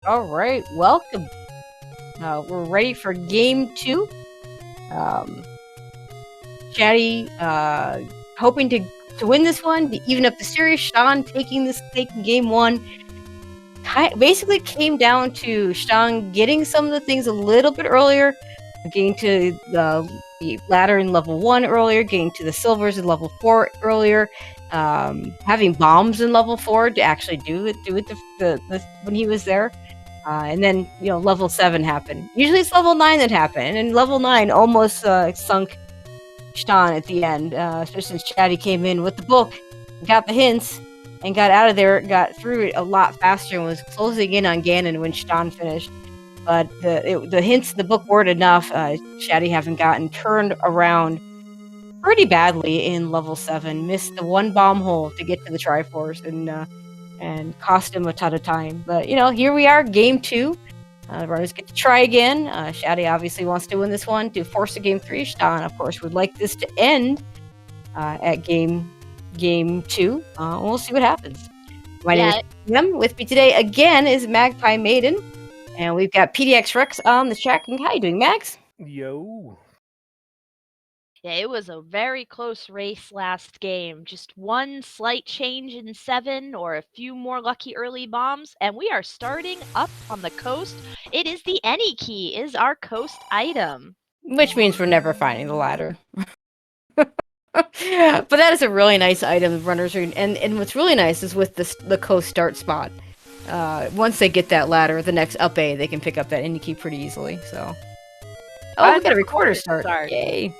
All right, welcome. We're ready for game 2. Shatty, hoping to win this one, to even up the series. Shton taking game 1. Basically came down to Shton getting some of the things a little bit earlier, getting to the ladder in level 1 earlier, getting to the silvers in level 4 earlier, having bombs in level 4 to actually do it when he was there. And then, level 7 happened. Usually it's level 9 that happened, and level 9 almost sunk Shton at the end, especially since Chatty came in with the book, got the hints, and got out of there, got through it a lot faster, and was closing in on Ganon when Shton finished. But the hints in the book weren't enough. Chatty having gotten turned around pretty badly in level 7, missed the one bomb hole to get to the Triforce, and cost him a ton of time. But, here we are, game 2. The runners get to try again. Shatty obviously wants to win this one to force a game 3. Shton, of course, would like this to end at game 2. We'll see what happens. My name is Jim. With me today again is Magpie Maiden. And we've got PDX Rex on the chat. How you doing, Max? Yo. Yeah, it was a very close race last game. Just one slight change in 7 or a few more lucky early bombs, and we are starting up on the coast. It is the any key, is our coast item. Which means we're never finding the ladder. But that is a really nice item. Runners are, and what's really nice is with the coast start spot. Once they get that ladder, the next up A, they can pick up that any key pretty easily. So, we got a recorder start. Yay!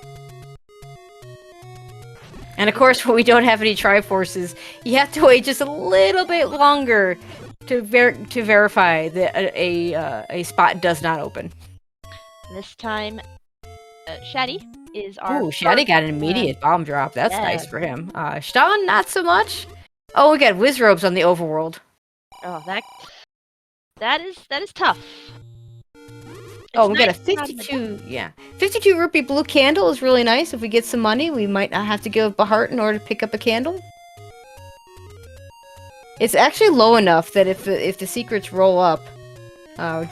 And of course, when we don't have any Triforces, you have to wait just a little bit longer to verify that a spot does not open. This time, Shatty is our. Ooh, Shatty got an immediate bomb drop. That's nice for him. Shton, not so much. Oh, we got Wizrobes on the overworld. Oh, that is tough. We got a 52 rupee blue candle is really nice. If we get some money, we might not have to give up a heart in order to pick up a candle. It's actually low enough that if the secrets roll up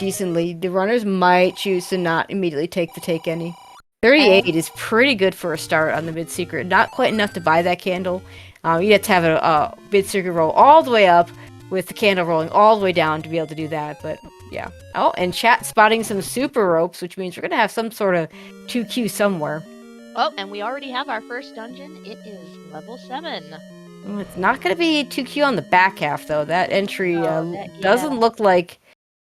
decently, the runners might choose to not immediately take any. 38 is pretty good for a start on the mid secret. Not quite enough to buy that candle. You have to have a mid secret roll all the way up with the candle rolling all the way down to be able to do that, but yeah. Oh, and chat spotting some super ropes, which means we're going to have some sort of 2Q somewhere. Oh, and we already have our first dungeon. It is level 7. It's not going to be 2Q on the back half, though. That entry doesn't look like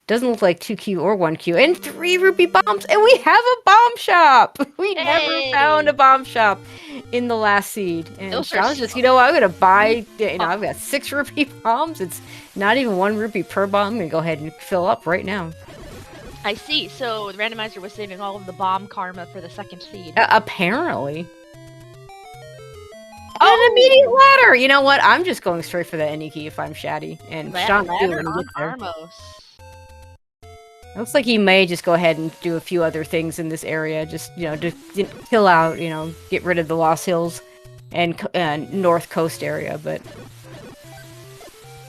2Q or 1Q. And 3 rupee bombs, and we have a bomb shop! We never found a bomb shop in the last seed. And Sean's just, I'm going to buy, I've got 6 rupee bombs. It's not even 1 rupee per bomb. I'm going to go ahead and fill up right now. I see. So the randomizer was saving all of the bomb karma for the second seed. Apparently. An immediate ladder! You know what? I'm just going straight for the any key if I'm Shatty. And Sean too when he gets there. Looks like he may just go ahead and do a few other things in this area. Just, to kill out, get rid of the Lost Hills and North Coast area. But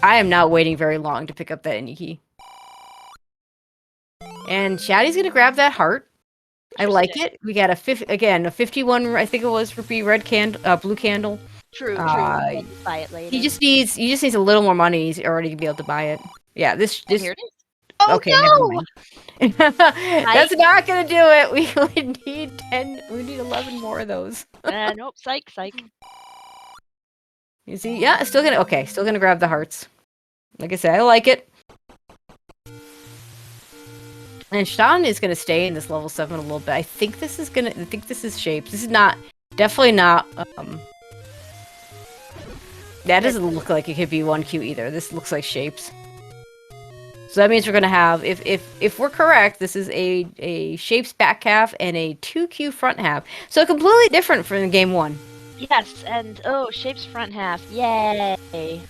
I am not waiting very long to pick up that any key. And Shatty's going to grab that heart. I like it. We got a 51, I think it was, rupee red candle, blue candle. True. Buy it later. He just needs a little more money. He's already gonna be able to buy it. Yeah, this. Here it is. Oh, okay, no! That's not gonna do it. We need 10. We need 11 more of those. Nope. Psych. You see? Yeah, still gonna grab the hearts. Like I said, I like it. And Shton is gonna stay in this level 7 a little bit. I think this is shapes. This is definitely not. That doesn't look like it could be 1Q either. This looks like shapes. So that means we're gonna have, if we're correct, this is a shapes back half and a 2Q front half. So completely different from game 1. Yes, and shapes front half. Yay!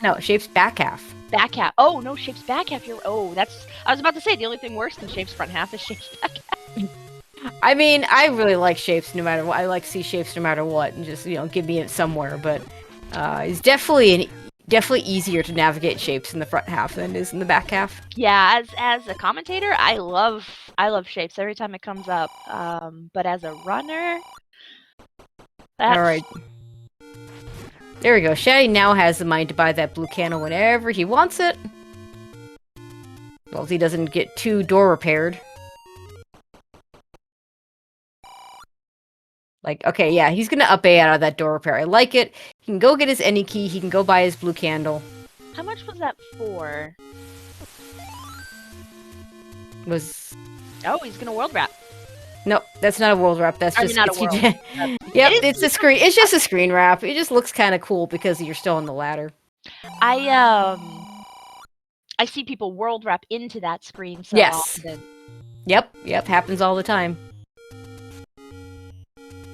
No, shapes back half. Back half. Oh no, shapes back half. I was about to say the only thing worse than shapes front half is shapes back half. I mean, I really like shapes no matter what. I like to see shapes no matter what, and just give me it somewhere. But it's definitely definitely easier to navigate shapes in the front half than it is in the back half. Yeah, as a commentator, I love shapes every time it comes up. But as a runner, that's... All right. There we go. Shatty now has the money to buy that blue candle whenever he wants it. Well, if he doesn't get 2 door repaired. Like, okay, yeah, he's gonna up A out of that door repair. I like it. He can go get his any key. He can go buy his blue candle. How much was that for? Was... Oh, he's gonna world wrap. Nope, that's not a world wrap. That's just... not a world Yep, it's a screen. It's just a screen wrap. It just looks kind of cool because you're still on the ladder. I see people world wrap into that screen so often. Yep, happens all the time.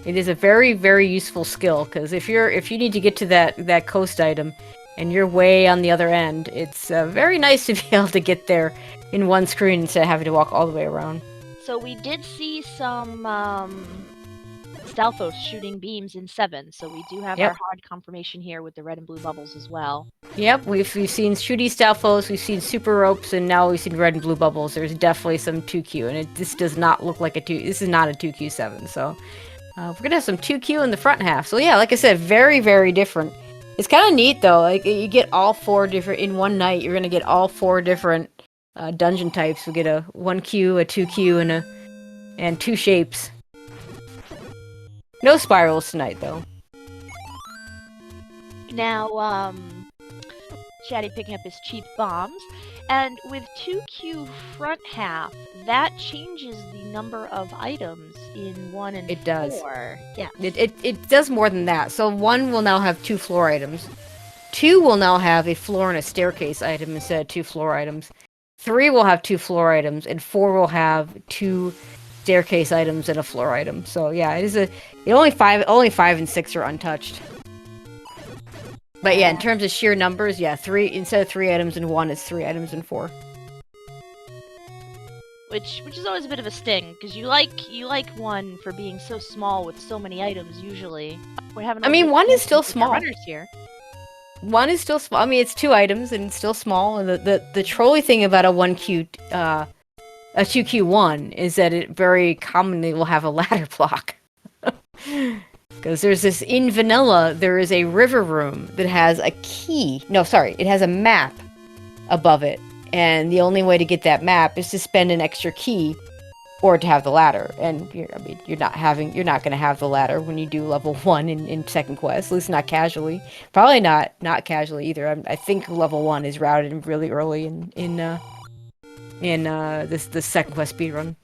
It is a very, very useful skill, because if you need to get to that coast item, and you're way on the other end, it's very nice to be able to get there in one screen instead of having to walk all the way around. So we did see some Stalfos shooting beams in 7, so we do have our hard confirmation here with the red and blue bubbles as well. Yep, we've seen shooty Stalfos, we've seen super ropes, and now we've seen red and blue bubbles. There's definitely some 2Q, and this does not look like this is not a 2Q7, so... we're gonna have some 2Q in the front half. So yeah, like I said, very, very different. It's kind of neat though. Like you get all 4 different in one night. You're gonna get all 4 different dungeon types. We get a 1Q, a 2Q, and 2 shapes. No spirals tonight though. Now, Shatty picking up his cheap bombs. And with 2Q front half, that changes the number of items in 1 and 4. It does. Yeah. It does more than that. So 1 will now have 2 floor items. 2 will now have a floor and a staircase item instead of 2 floor items. 3 will have 2 floor items, and 4 will have 2 staircase items and a floor item. So yeah, only 5 and 6 are untouched. But yeah, in terms of sheer numbers, yeah, 3 instead of 3 items in 1, it's 3 items in 4. Which is always a bit of a sting, because you like 1 for being so small with so many items. Usually, we're having. 1 is still small. Runners here. 1 is still small. I mean, it's 2 items and it's still small. And the trolly thing about a 1Q, a 2Q1 is that it very commonly will have a ladder block. Because there's this, in vanilla, there is a river room that has a key. No, sorry, it has a map above it. And the only way to get that map is to spend an extra key or to have the ladder. And you're not going to have the ladder when you do level 1 in second quest, at least not casually. Probably not casually either. I think level 1 is routed really early in this second quest speedrun.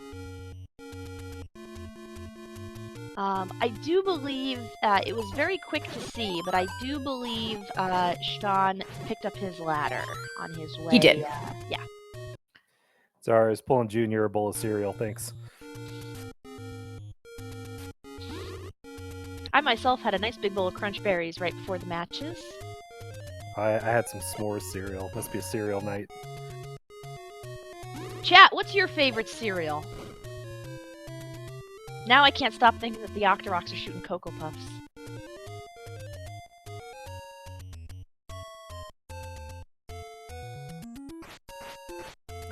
I do believe it was very quick to see, but I do believe Shton picked up his ladder on his way. He did. Yeah. Sorry, I was pulling Junior a bowl of cereal, thanks. I myself had a nice big bowl of crunch berries right before the matches. I had some s'mores cereal. Must be a cereal night. Chat, what's your favorite cereal? Now I can't stop thinking that the Octoroks are shooting Cocoa Puffs.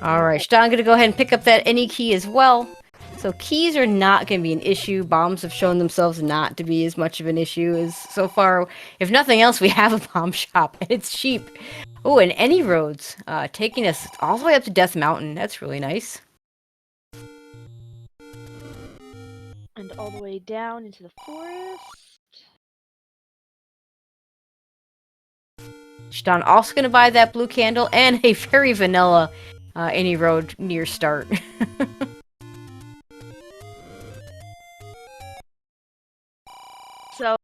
Alright, Shton gonna go ahead and pick up that any key as well. So keys are not gonna be an issue. Bombs have shown themselves not to be as much of an issue as so far. If nothing else, we have a bomb shop, and it's cheap. Oh, and any roads, taking us all the way up to Death Mountain. That's really nice. And all the way down into the forest. Shton also going to buy that blue candle and a very vanilla any road near start. So,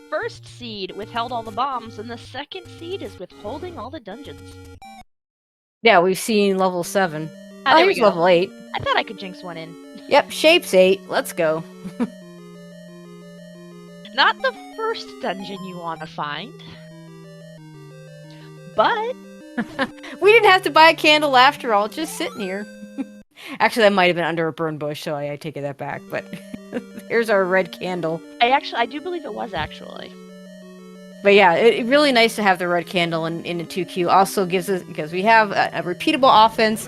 first seed withheld all the bombs, and the second seed is withholding all the dungeons. Yeah, we've seen level 7. Oh, here's level 8. I thought I could jinx one in. Yep, shapes 8. Let's go. Not the first dungeon you want to find. But... we didn't have to buy a candle after all, just sitting here. Actually, that might have been under a burn bush, so I take that back, but here's our red candle. I do believe it was, actually. But yeah, really nice to have the red candle in a 2Q. Also gives us, because we have a repeatable offense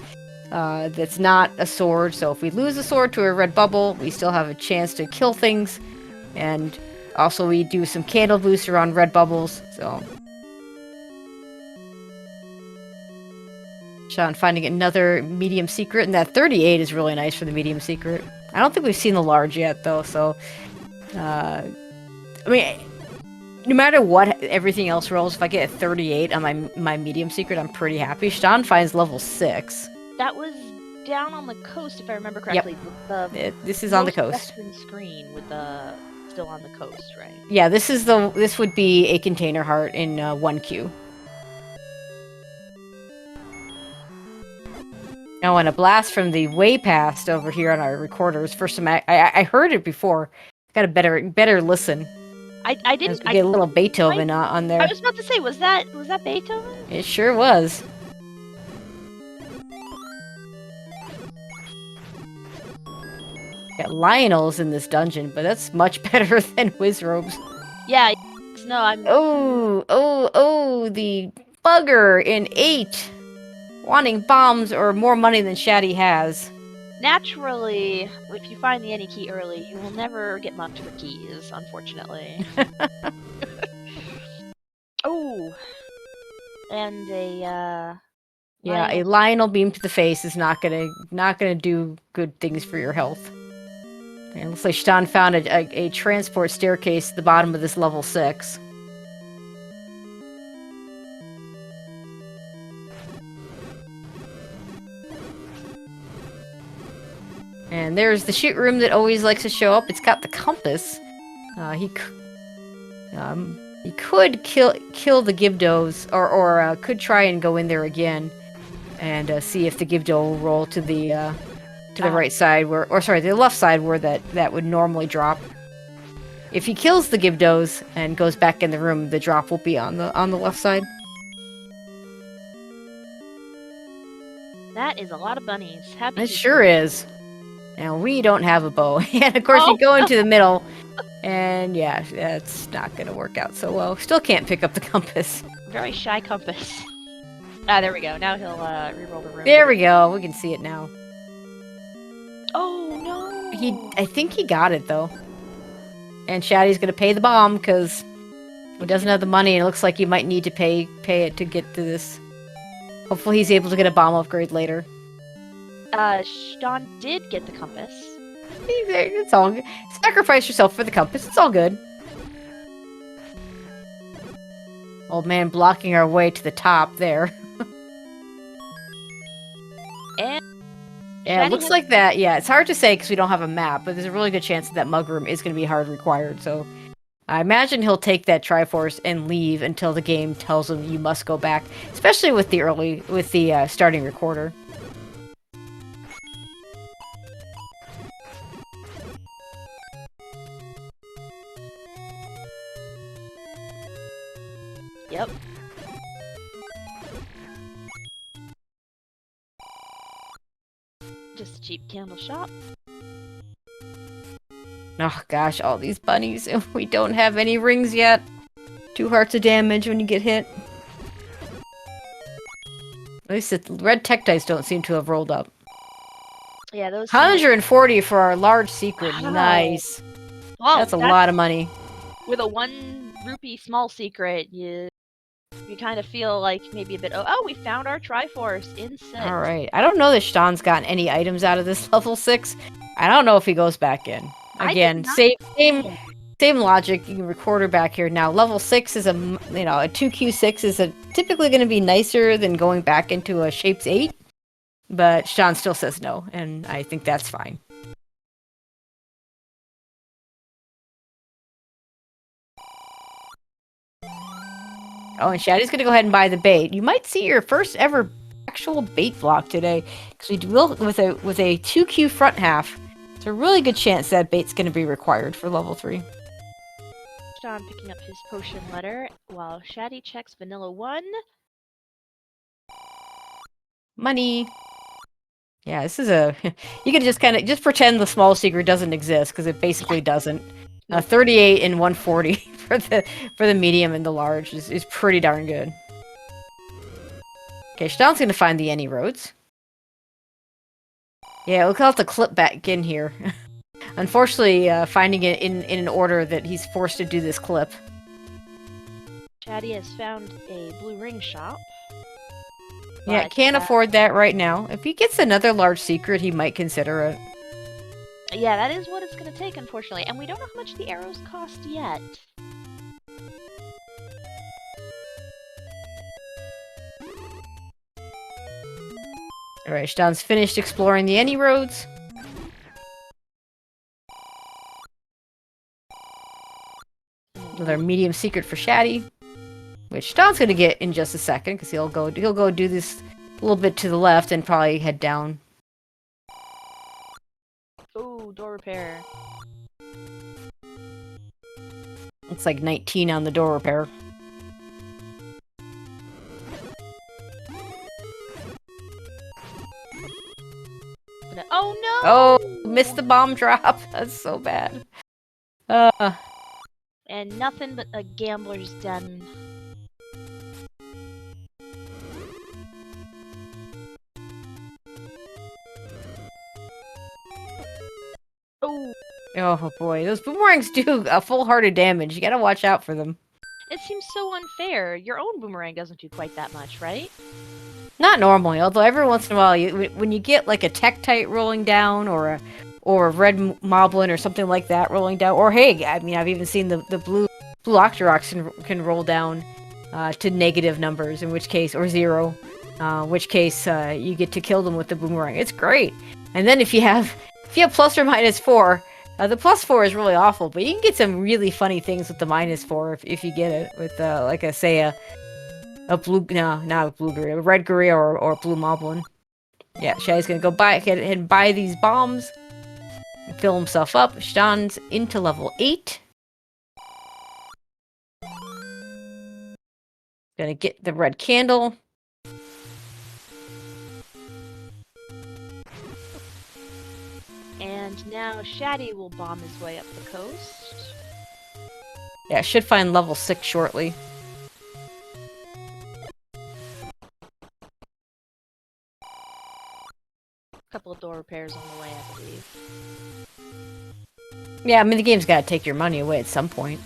that's not a sword. So if we lose a sword to a red bubble, we still have a chance to kill things. And also we do some candle booster on red bubbles. So Shton finding another medium secret, and that 38 is really nice for the medium secret. I don't think we've seen the large yet though, so I mean, no matter what everything else rolls, if I get a 38 on my medium secret, I'm pretty happy. Shton finds level 6. That was down on the coast, if I remember correctly. Yep. This is on the coast. Western screen with the still on the coast, right? Yeah, this would be a container heart in 1Q. Now, and a blast from the way past over here on our recorders. First time I heard it before. Got a better listen. I didn't. Get a little Beethoven on there. I was about to say, was that Beethoven? It sure was. Got Lionel's in this dungeon, but that's much better than Wizrobes. Yeah. No, I'm. Oh! The bugger in 8, wanting bombs or more money than Shatty has. Naturally, if you find the any key early, you will never get much for keys, unfortunately. Oh, and a a Lionel beam to the face is not gonna do good things for your health. And it looks like Shton found a transport staircase at the bottom of this level 6. And there's the shoot room that always likes to show up. It's got the compass. He could kill the Gibdos, or could try and go in there again, and see if the Gibdo will roll to the right side, the left side where that would normally drop. If he kills the Gibdos and goes back in the room, the drop will be on the left side. That is a lot of bunnies. Happy It sure is. Now, we don't have a bow. And, of course, you go into the middle, and, yeah, that's not going to work out so well. Still can't pick up the compass. Very shy compass. There we go. Now he'll reroll the room. There we go. We can see it now. Oh, no! I think he got it, though. And Shatty's going to pay the bomb, because he doesn't have the money, and it looks like you might need to pay it to get to this. Hopefully he's able to get a bomb upgrade later. Shton did get the compass. It's all good. Sacrifice yourself for the compass. It's all good. Old man blocking our way to the top there. And yeah, it looks like that. Yeah, it's hard to say because we don't have a map, but there's a really good chance that mug room is going to be hard required. So I imagine he'll take that Triforce and leave until the game tells him you must go back, especially with the starting recorder. Yep. Just a cheap candle shop. Oh gosh, all these bunnies. We don't have any rings yet. 2 hearts of damage when you get hit. At least the red Tektites don't seem to have rolled up. Yeah, those 140 for our large secret. Wow. Nice. Well, that's a lot of money. With a 1 rupee small secret, you kind of feel like maybe a bit. Oh, we found our Triforce in 6. All right. I don't know that Shton's gotten any items out of this level 6. I don't know if he goes back in. Again, same logic. You can recorder back here now. Level 6 is a 2Q6 is typically going to be nicer than going back into a Shapes 8, but Shton still says no, and I think that's fine. Oh, and Shatty's going to go ahead and buy the bait. You might see your first ever actual bait block today, because we will with a 2Q front half. It's a really good chance that bait's going to be required for level 3. Shton picking up his potion letter while Shatty checks vanilla 1. Money. Yeah, this is you can just pretend the small secret doesn't exist, because it basically doesn't. 38 and 140 for the medium and the large is pretty darn good. Okay, Shton's gonna find the any roads. Yeah, we'll have to clip back in here. Unfortunately, finding it in an order that he's forced to do this clip. Shatty has found a blue ring shop. Yeah, can't afford that right now. If he gets another large secret, he might consider it. Yeah, that is what it's gonna take, unfortunately. And we don't know how much the arrows cost yet. Alright, Shton's finished exploring the any roads. Another medium secret for Shatty, which Shton's gonna get in just a second, because he'll go do this a little bit to the left and probably head down. Ooh, door repair. Looks like 19 on the door repair. Oh no! Oh, missed the bomb drop. That's so bad. And nothing but a gambler's den. Oh boy, those boomerangs do a full-hearted damage. You gotta watch out for them. It seems so unfair. Your own boomerang doesn't do quite that much, right? Not normally, although every once in a while, when you get like a Tektite rolling down, or a red moblin or something like that rolling down, or hey, I mean, I've even seen the blue Octoroks can roll down to negative numbers, in which case, or 0, in which case you get to kill them with the boomerang. It's great. And then if you have plus or minus 4, the plus 4 is really awful, but you can get some really funny things with the -4 if you get it with like a blue, no, not a blue gorilla, a red gorilla or a blue moblin. Yeah, Shaddy's gonna go ahead and buy these bombs and fill himself up. Shton's into level 8. Gonna get the red candle. And now Shatty will bomb his way up the coast. Yeah, should find level 6 shortly. Couple of door repairs on the way, I believe. Yeah, I mean, the game's gotta take your money away at some point.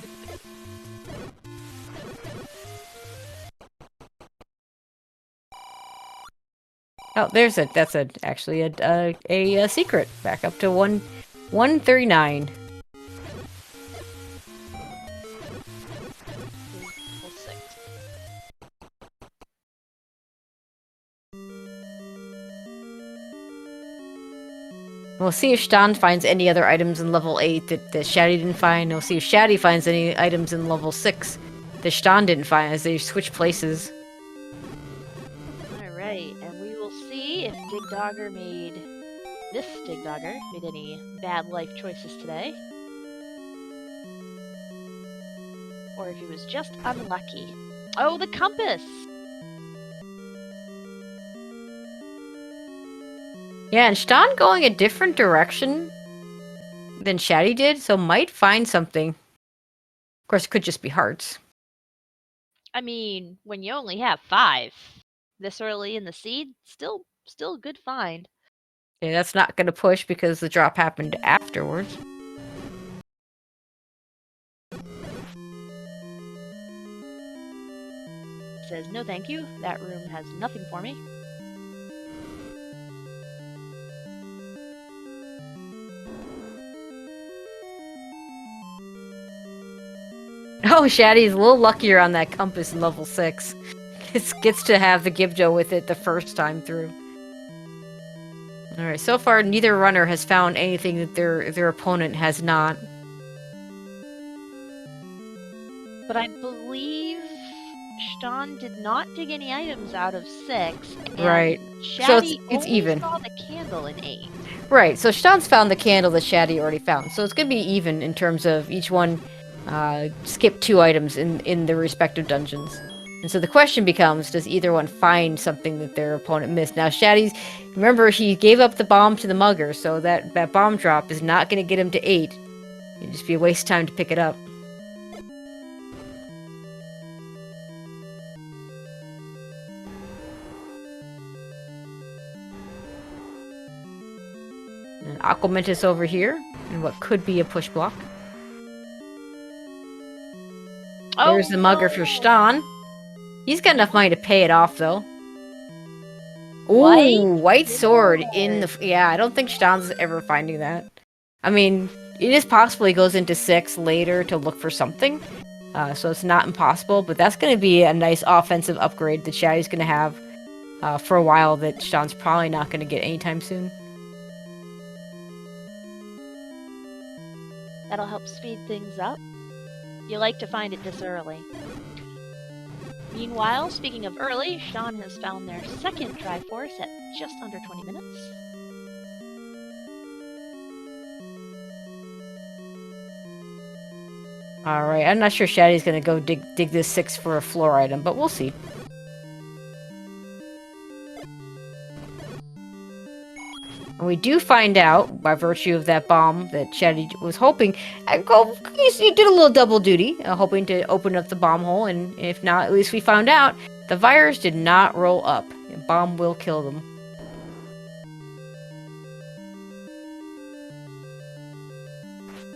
Oh, that's actually a secret. Back up to 139. Level 6. We'll see if Shton finds any other items in level 8 that Shatty didn't find. We'll see if Shatty finds any items in level 6 that Shton didn't find, as they switch places. Alright, and we will see if Digdogger made any bad life choices today. Or if he was just unlucky. Oh, the compass! Yeah, and Shton going a different direction than Shatty did, so might find something. Of course, it could just be hearts. I mean, when you only have 5 this early in the seed, still a good find. Yeah, that's not going to push because the drop happened afterwards. Says, no thank you, that room has nothing for me. Oh, Shatty's a little luckier on that compass in level 6. Gets to have the Gibjo with it the first time through. Alright, so far neither runner has found anything that their opponent has not. But I believe Shton did not dig any items out of 6. And Right. Shatty So it's only even. saw the candle in 8. Right, so Shton's found the candle that Shatty already found. So it's going to be even in terms of each one skip 2 items in the respective dungeons. And so the question becomes, does either one find something that their opponent missed? Now, remember, he gave up the bomb to the mugger, so that bomb drop is not going to get him to 8. It'd just be a waste of time to pick it up. And Aquamentus over here, and what could be a push block. There's the mugger for Shton. He's got enough money to pay it off, though. Ooh, white sword in the... Yeah, I don't think Shton's ever finding that. I mean, it is possible he goes into 6 later to look for something. So it's not impossible, but that's going to be a nice offensive upgrade that Shatty's going to have for a while that Shton's probably not going to get anytime soon. That'll help speed things up. You like to find it this early. Meanwhile, speaking of early, Shton has found their second Triforce at just under 20 minutes. Alright, I'm not sure Shatty's gonna go dig this 6 for a floor item, but we'll see. And we do find out, by virtue of that bomb that Shatty was hoping, you did a little double duty, hoping to open up the bomb hole, and if not, at least we found out the virus did not roll up. The bomb will kill them.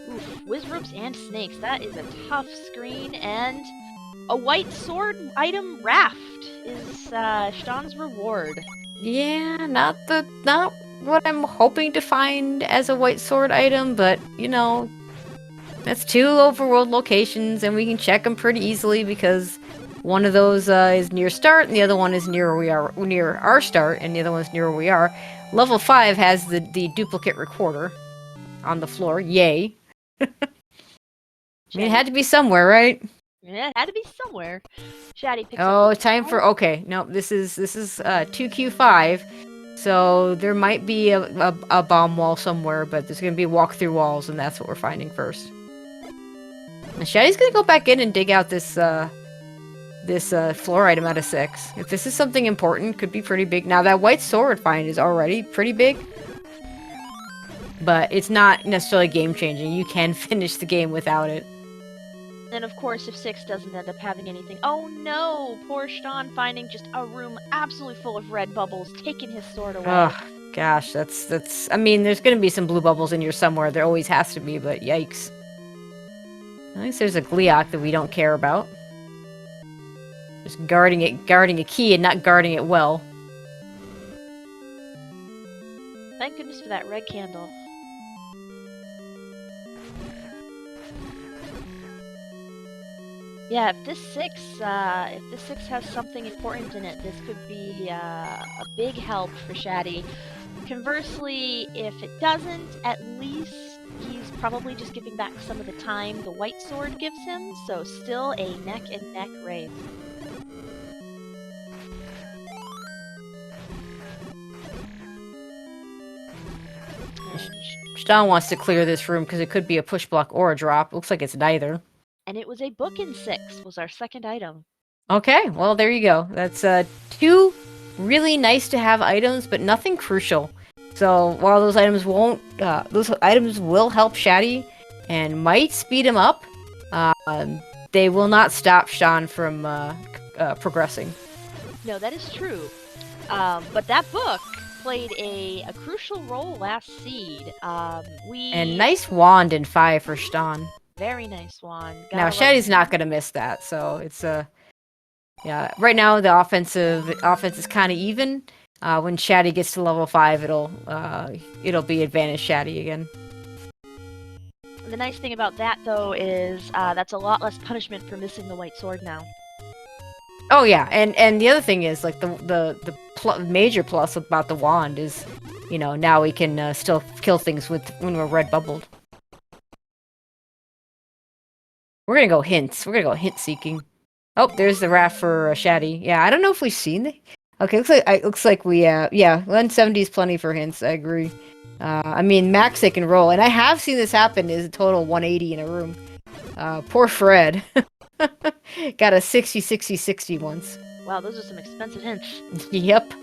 Oof, Wizroops and snakes, that is a tough screen, and a white sword item raft is Shton's reward. Yeah, not what I'm hoping to find as a white sword item, but, you know, that's 2 overworld locations, and we can check them pretty easily because one of those is near start, and the other one is near our start, and the other one's near where we are. Level 5 has the duplicate recorder on the floor. Yay. I mean, it had to be somewhere, right? Yeah, it had to be somewhere. Shatty picks Oh, up time for... Okay, no, this is 2Q5. So there might be a bomb wall somewhere, but there's going to be walk-through walls, and that's what we're finding first. And Shatty's going to go back in and dig out this floor item out of 6. If this is something important, could be pretty big. Now, that white sword find is already pretty big, but it's not necessarily game-changing. You can finish the game without it. And of course, if 6 doesn't end up having anything, oh no! Poor Shton finding just a room absolutely full of red bubbles, taking his sword away. Oh, gosh, that's... I mean, there's gonna be some blue bubbles in here somewhere. There always has to be, but yikes. At least there's a Gleeok that we don't care about. Just guarding a key and not guarding it well. Thank goodness for that red candle. Yeah, if this 6 has something important in it, this could be a big help for Shatty. Conversely, if it doesn't, at least he's probably just giving back some of the time the white sword gives him, so still a neck-and-neck race. Shton wants to clear this room because it could be a push block or a drop. Looks like it's neither. And it was a book in 6, was our second item. Okay, well, there you go. That's 2 really nice to have items, but nothing crucial. So while those items will help Shatty and might speed him up, they will not stop Shton from progressing. No, that is true. But that book played a crucial role last seed. And nice wand in 5 for Shton. Very nice wand. Now, Shatty's not going to miss that, so it's yeah. Right now, the offense is kind of even. When Shatty gets to level 5, it'll be advantage Shatty again. The nice thing about that, though, is that's a lot less punishment for missing the white sword now. Oh yeah, and the other thing is, like, the major plus about the wand is, you know, now we can still kill things when we're red bubbled. We're gonna go hints. We're gonna go hint seeking. Oh, there's the raft for Shatty. Yeah, I don't know if we've seen the... Okay, looks like we, yeah, 170 is plenty for hints, I agree. I mean, max they can roll, and I have seen this happen, is a total 180 in a room. Poor Fred. Got a 60, 60, 60 once. Wow, those are some expensive hints. Yep.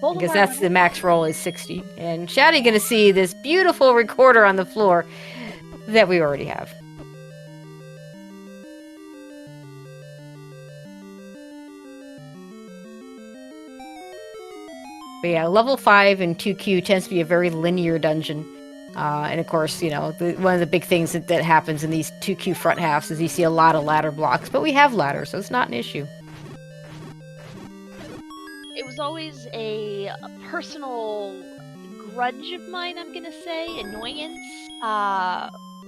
Both because that's the max roll is 60. And Shatty gonna see this beautiful recorder on the floor. that we already have. But yeah, level 5 in 2Q tends to be a very linear dungeon. And of course, you know, one of the big things that happens in these 2Q front halves is you see a lot of ladder blocks, but we have ladders, so it's not an issue. It was always a personal grudge of mine, I'm gonna say, annoyance,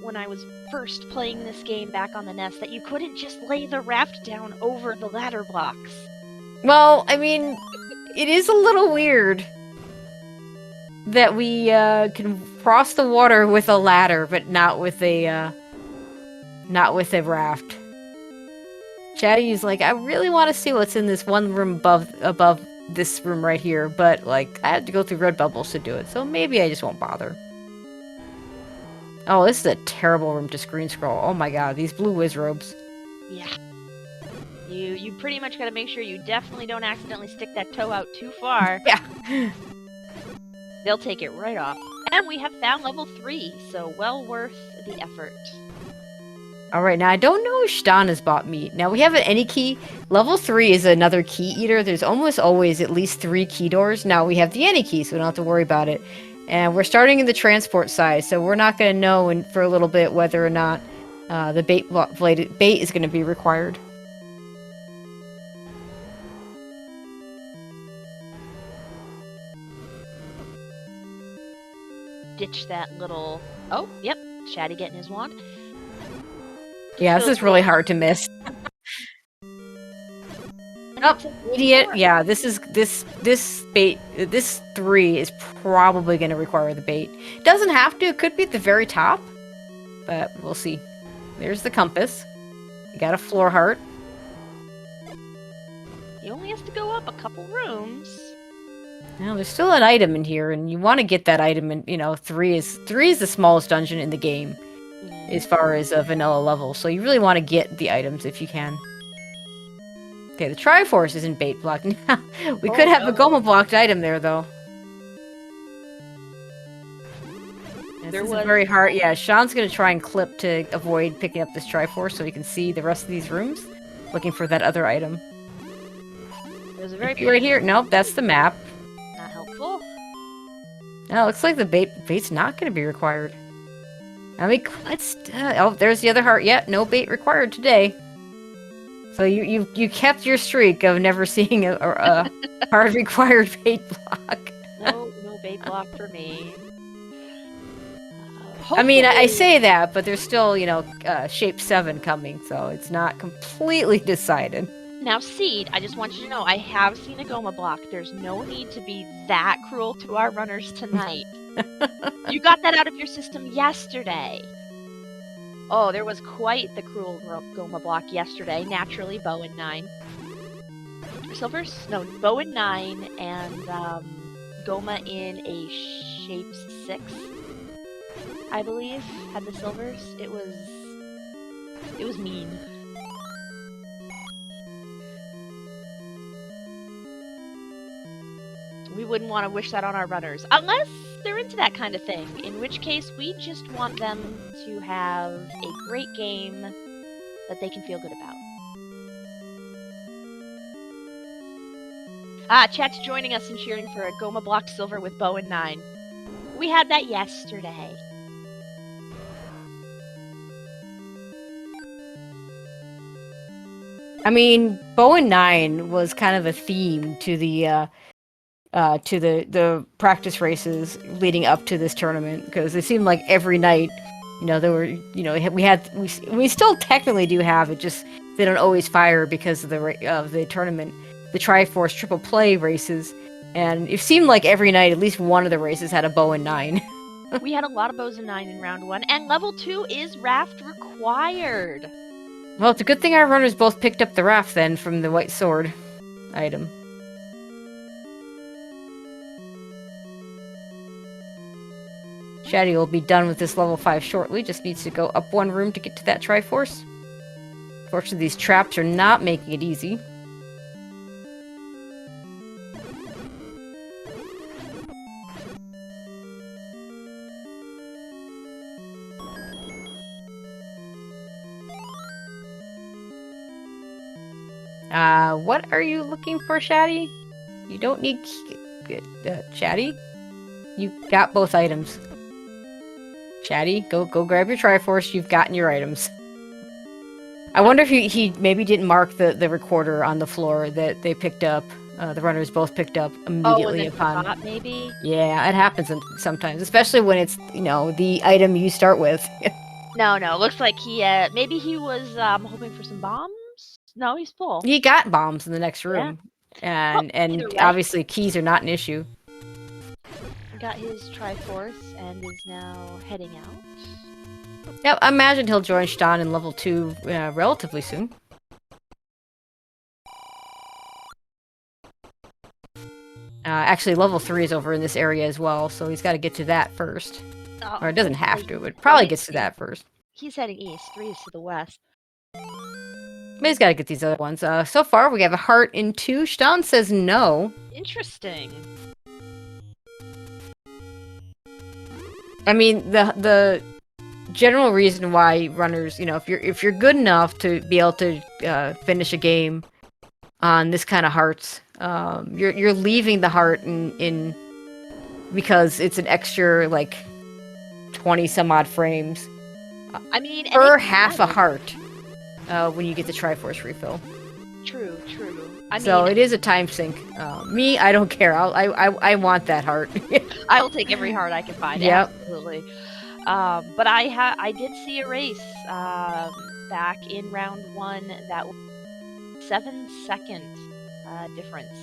when I was first playing this game back on the NES, that you couldn't just lay the raft down over the ladder blocks. Well, I mean, it is a little weird that we can cross the water with a ladder, but not with a raft. Chatty's like, I really want to see what's in this one room above this room right here, but like I had to go through red bubbles to do it, so maybe I just won't bother. Oh, this is a terrible room to screen scroll. Oh my god, these blue whiz robes. Yeah. You pretty much gotta make sure you definitely don't accidentally stick that toe out too far. Yeah. They'll take it right off. And we have found level 3, so well worth the effort. Alright, now I don't know if Shton has bought meat. Now we have an any key. Level 3 is another key eater. There's almost always at least 3 key doors. Now we have the any key, so we don't have to worry about it. And we're starting in the transport side, so we're not going to know for a little bit whether or not the bait is going to be required. Ditch that little... Oh, yep. Shatty getting his wand. Yeah, this is really hard to miss. Oh, idiot. Yeah, this bait, this 3 is probably going to require the bait. Doesn't have to, it could be at the very top, but we'll see. There's the compass. You got a floor heart. He only has to go up a couple rooms. Now, there's still an item in here, and you want to get that item, and, you know, 3 is the smallest dungeon in the game, as far as a vanilla level, so you really want to get the items if you can. Okay, the Triforce isn't bait blocked. We could have a Goma blocked item there, though. This is very hard. Yeah, Sean's going to try and clip to avoid picking up this Triforce so he can see the rest of these rooms, looking for that other item. There's a very right here. Nope, that's the map. Not helpful. No, looks like the bait's not going to be required. I mean, let's... oh, there's the other heart. Yeah, no bait required today. So you kept your streak of never seeing a hard required bait block. No bait block for me. I mean, I say that, but there's still, you know, Shape 7 coming, so it's not completely decided. Now, Seed, I just want you to know, I have seen a Goma block. There's no need to be that cruel to our runners tonight. You got that out of your system yesterday. Oh, there was quite the cruel Goma block yesterday. Naturally, Bow and 9. Silvers? No, Bow and 9 and Goma in a Shape 6, I believe, had the silvers. It was mean. We wouldn't want to wish that on our runners, unless they're into that kind of thing, in which case we just want them to have a great game that they can feel good about. Chat's joining us and cheering for a Goma blocked silver with Bow and 9. We had that yesterday. I mean, Bow and 9 was kind of a theme to the practice races leading up to this tournament, because it seemed like every night, you know, there were, you know, we still technically do have it, just they don't always fire because of the tournament, the Triforce Triple Play races, and it seemed like every night at least one of the races had a Bow and 9. We had a lot of Bows and 9 in round 1, and level 2 is raft required. Well, it's a good thing our runners both picked up the raft then from the white sword item. Shatty will be done with this level 5 shortly, just needs to go up one room to get to that Triforce. Fortunately, these traps are not making it easy. What are you looking for, Shatty? You don't need Shatty? You got both items. Shatty, go grab your Triforce. You've gotten your items. I wonder if he maybe didn't mark the recorder on the floor that they picked up. The runners both picked up immediately upon. Forgot, maybe. Yeah, it happens sometimes, especially when it's the item you start with. No, looks like he maybe he was hoping for some bombs. No, he's full. He got bombs in the next room, and either way. obviously keys are not an issue. Got his Triforce and is now heading out. Yep, I imagine he'll join Shton in level 2 relatively soon. Actually, level 3 is over in this area as well, so he's got to get to that first. Or it doesn't have to, but probably gets to that first. He's heading east. 3 is to the west. But he's got to get these other ones. So far, we have a heart in 2. Shton says no. Interesting. I mean, the general reason why runners, if you're good enough to be able to finish a game on this kind of hearts, you're leaving the heart in because it's an extra like 20 some odd frames. I mean, per half a heart when you get the Triforce refill. True. So it is a time sink. Me, I don't care. I want that heart. I will take every heart I can find. Yep. Absolutely. But I did see a race back in round 1 that was 7-second difference.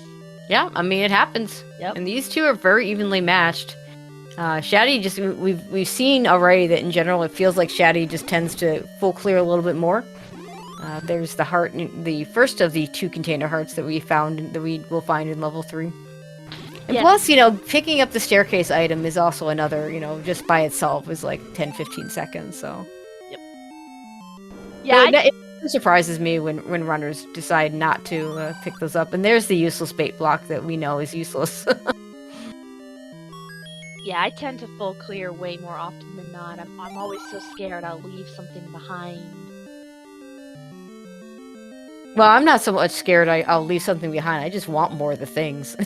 Yeah, I mean it happens. Yep. And these two are very evenly matched. Shatty we've seen already that in general it feels like Shatty just tends to full clear a little bit more. There's the heart, the first of the 2 container hearts that we found that we will find in level 3. And plus, picking up the staircase item is also another, just by itself is like 10-15 seconds. So. Yep. Yeah. It surprises me when runners decide not to pick those up. And there's the useless bait block that we know is useless. Yeah, I tend to full clear way more often than not. I'm always so scared I'll leave something behind. Well, I'm not so much scared I'll leave something behind. I just want more of the things.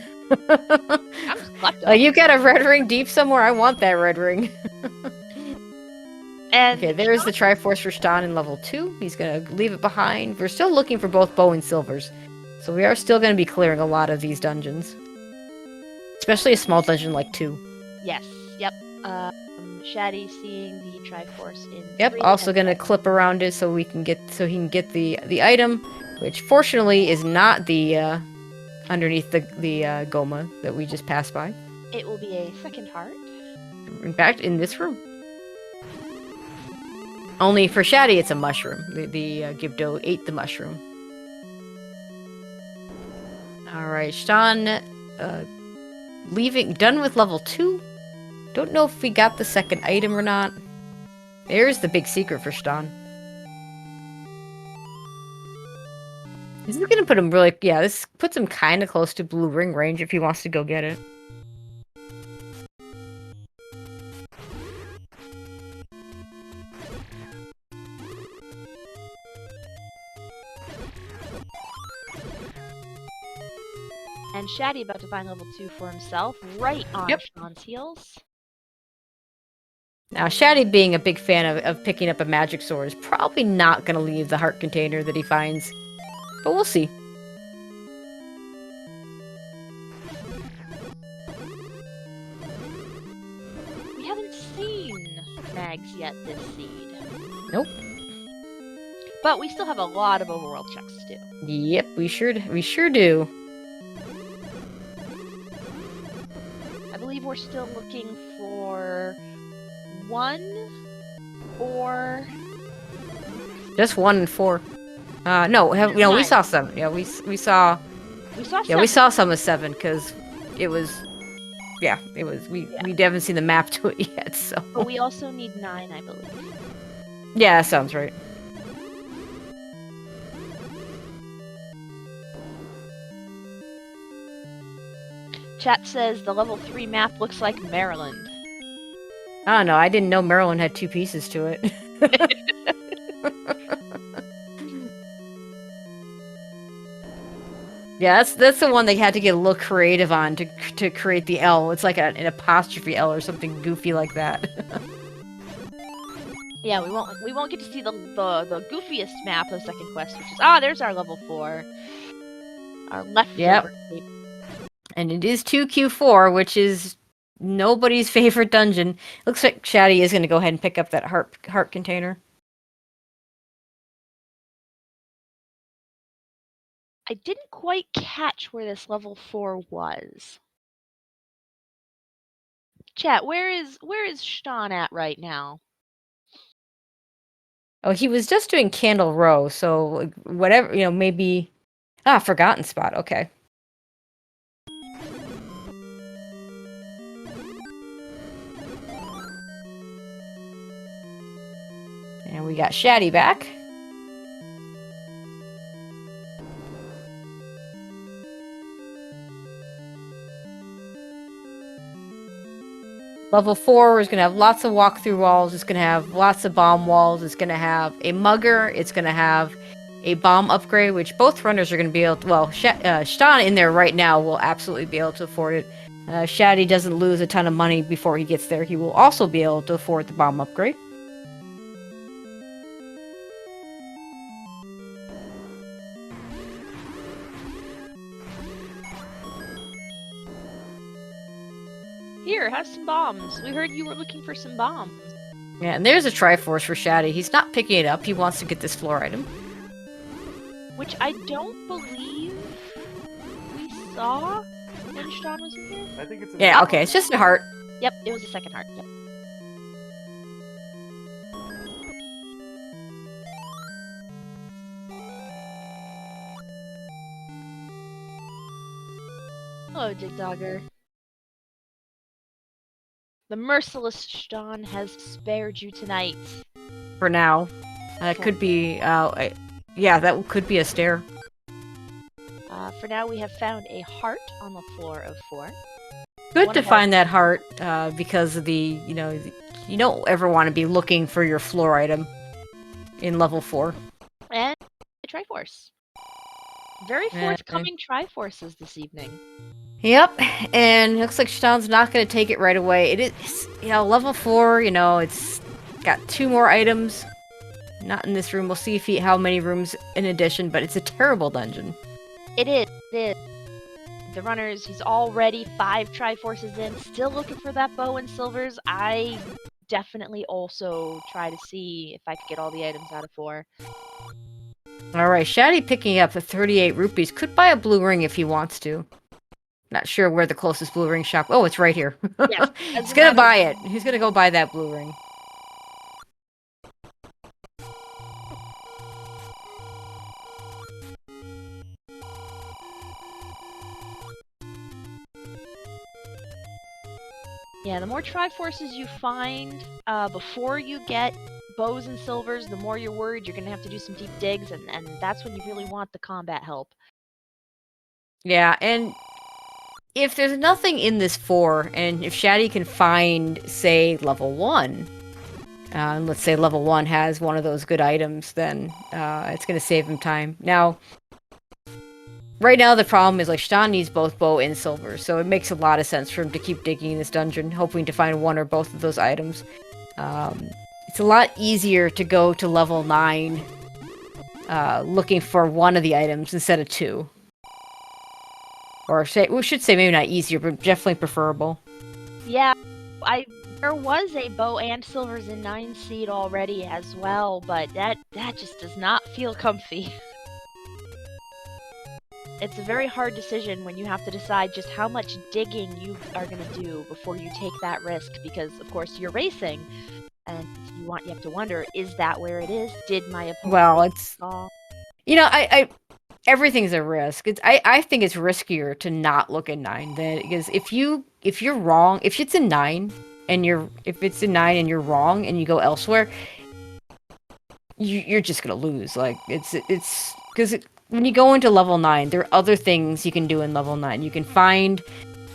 You got a red ring deep somewhere? I want that red ring. And okay, there's the Triforce for Shton in level 2. He's going to leave it behind. We're still looking for both bow and silvers. So we are still going to be clearing a lot of these dungeons. Especially a small dungeon like 2. Yes, yep. Shatty seeing the Triforce in Yep, 3 also going to clip around it so he can get the item, which fortunately is not the underneath the Goma that we just passed by. It will be a second heart. In fact, in this room. Only for Shatty, it's a mushroom. The Gibdo ate the mushroom. Alright, Shton, done with level 2. Don't know if we got the second item or not. There's the big secret for Shton. This is gonna put him really, this puts him kind of close to blue ring range if he wants to go get it. And Shatty about to find level 2 for himself, right on Shton's heels. Now, Shatty being a big fan of picking up a magic sword is probably not going to leave the heart container that he finds. But we'll see. We haven't seen mags yet this seed. Nope. But we still have a lot of overworld checks to do. Yep, we sure do. I believe we're still looking for 1 or... Just 1 and 4. No, we saw 7. Yeah, we saw... We saw 7. Yeah, we saw some of 7, because it was... Yeah, it was... We haven't seen the map to it yet, so... But we also need 9, I believe. Yeah, that sounds right. Chat says the level 3 map looks like Maryland. Oh no, I didn't know Maryland had 2 pieces to it. Yeah, that's the one they had to get a little creative on to create the L. It's like an apostrophe L or something goofy like that. Yeah, we won't get to see the goofiest map of second quest, which is there's our level 4. Our leftover cape. And it is 2Q4, which is nobody's favorite dungeon. Looks like Shatty is going to go ahead and pick up that heart container. I didn't quite catch where this level 4 was. Chat, where is Shton at right now? Oh, he was just doing Candle Row, so whatever, maybe... Forgotten Spot, okay. And we got Shatty back. Level 4 is going to have lots of walkthrough walls. It's going to have lots of bomb walls. It's going to have a mugger. It's going to have a bomb upgrade, which both runners are going to be able to... Well, Shton in there right now will absolutely be able to afford it. Shatty doesn't lose a ton of money before he gets there. He will also be able to afford the bomb upgrade. Here, have some bombs. We heard you were looking for some bombs. Yeah, and there's a Triforce for Shatty. He's not picking it up. He wants to get this floor item. Which I don't believe we saw when Shton was in here. I think it's Yeah, okay, it's just a heart. Yep, it was a second heart. Yep. Hello, Digdogger. The merciless Shton has spared you tonight. For now. Could be, yeah, that could be a stair. For now, we have found a heart on the floor of 4. Good to find that heart, because of the, you don't ever want to be looking for your floor item in level 4. And a Triforce. Very forthcoming Triforces this evening. Yep, and it looks like Shton's not going to take it right away. It is, level 4, it's got 2 more items. Not in this room. We'll see how many rooms in addition, but it's a terrible dungeon. It is. The runners, he's already 5 Triforces in, still looking for that bow and silvers. I definitely also try to see if I could get all the items out of 4. Alright, Shatty picking up the 38 rupees. Could buy a blue ring if he wants to. Not sure where the closest blue ring shop... Oh, it's right here. Yes, he's gonna buy it. He's gonna go buy that blue ring. Yeah, the more Triforces you find before you get bows and silvers, the more you're worried you're going to have to do some deep digs, and that's when you really want the combat help. Yeah, and if there's nothing in this 4, and if Shatty can find, say, level 1, and let's say level 1 has one of those good items, then it's going to save him time. Now, right now the problem is, like, Shton needs both bow and silver, so it makes a lot of sense for him to keep digging in this dungeon, hoping to find one or both of those items. It's a lot easier to go to level 9 looking for one of the items instead of 2. Or we should say maybe not easier, but definitely preferable. Yeah, there was a bow and silvers in 9 seed already as well, but that just does not feel comfy. It's a very hard decision when you have to decide just how much digging you are going to do before you take that risk, because of course you're racing, and you have to wonder, is that where it is? Did my opponent... Well, it's... everything's a risk. I think it's riskier to not look at 9 because if you're wrong, if it's a 9 and you're wrong and you go elsewhere, you're just gonna lose. Like it's because when you go into level 9, there are other things you can do in level 9. You can find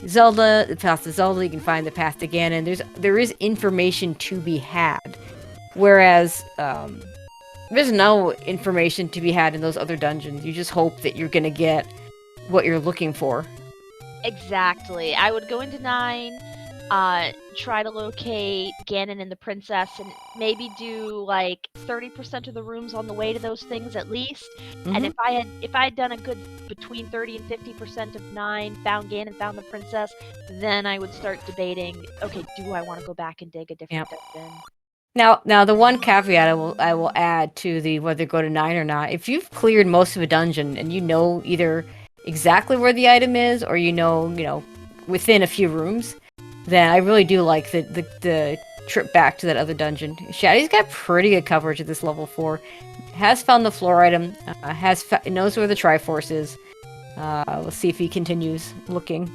Zelda, the path to Zelda. You can find the path to Ganon. There is information to be had, whereas there's no information to be had in those other dungeons. You just hope that you're gonna get what you're looking for. Exactly. I would go into 9, try to locate Ganon and the princess, and maybe do like 30% of the rooms on the way to those things at least. And Mhm. if I had done a good between 30 and 50% of 9, found Ganon, found the princess, then I would start debating. Okay, do I want to go back and dig a different dungeon? Now the one caveat I will add to the whether go to 9 or not. If you've cleared most of a dungeon and you know either exactly where the item is or you know within a few rooms, then I really do like the trip back to that other dungeon. Shatty's got pretty good coverage at this level 4. Has found the floor item. Knows where the Triforce is. We'll see if he continues looking.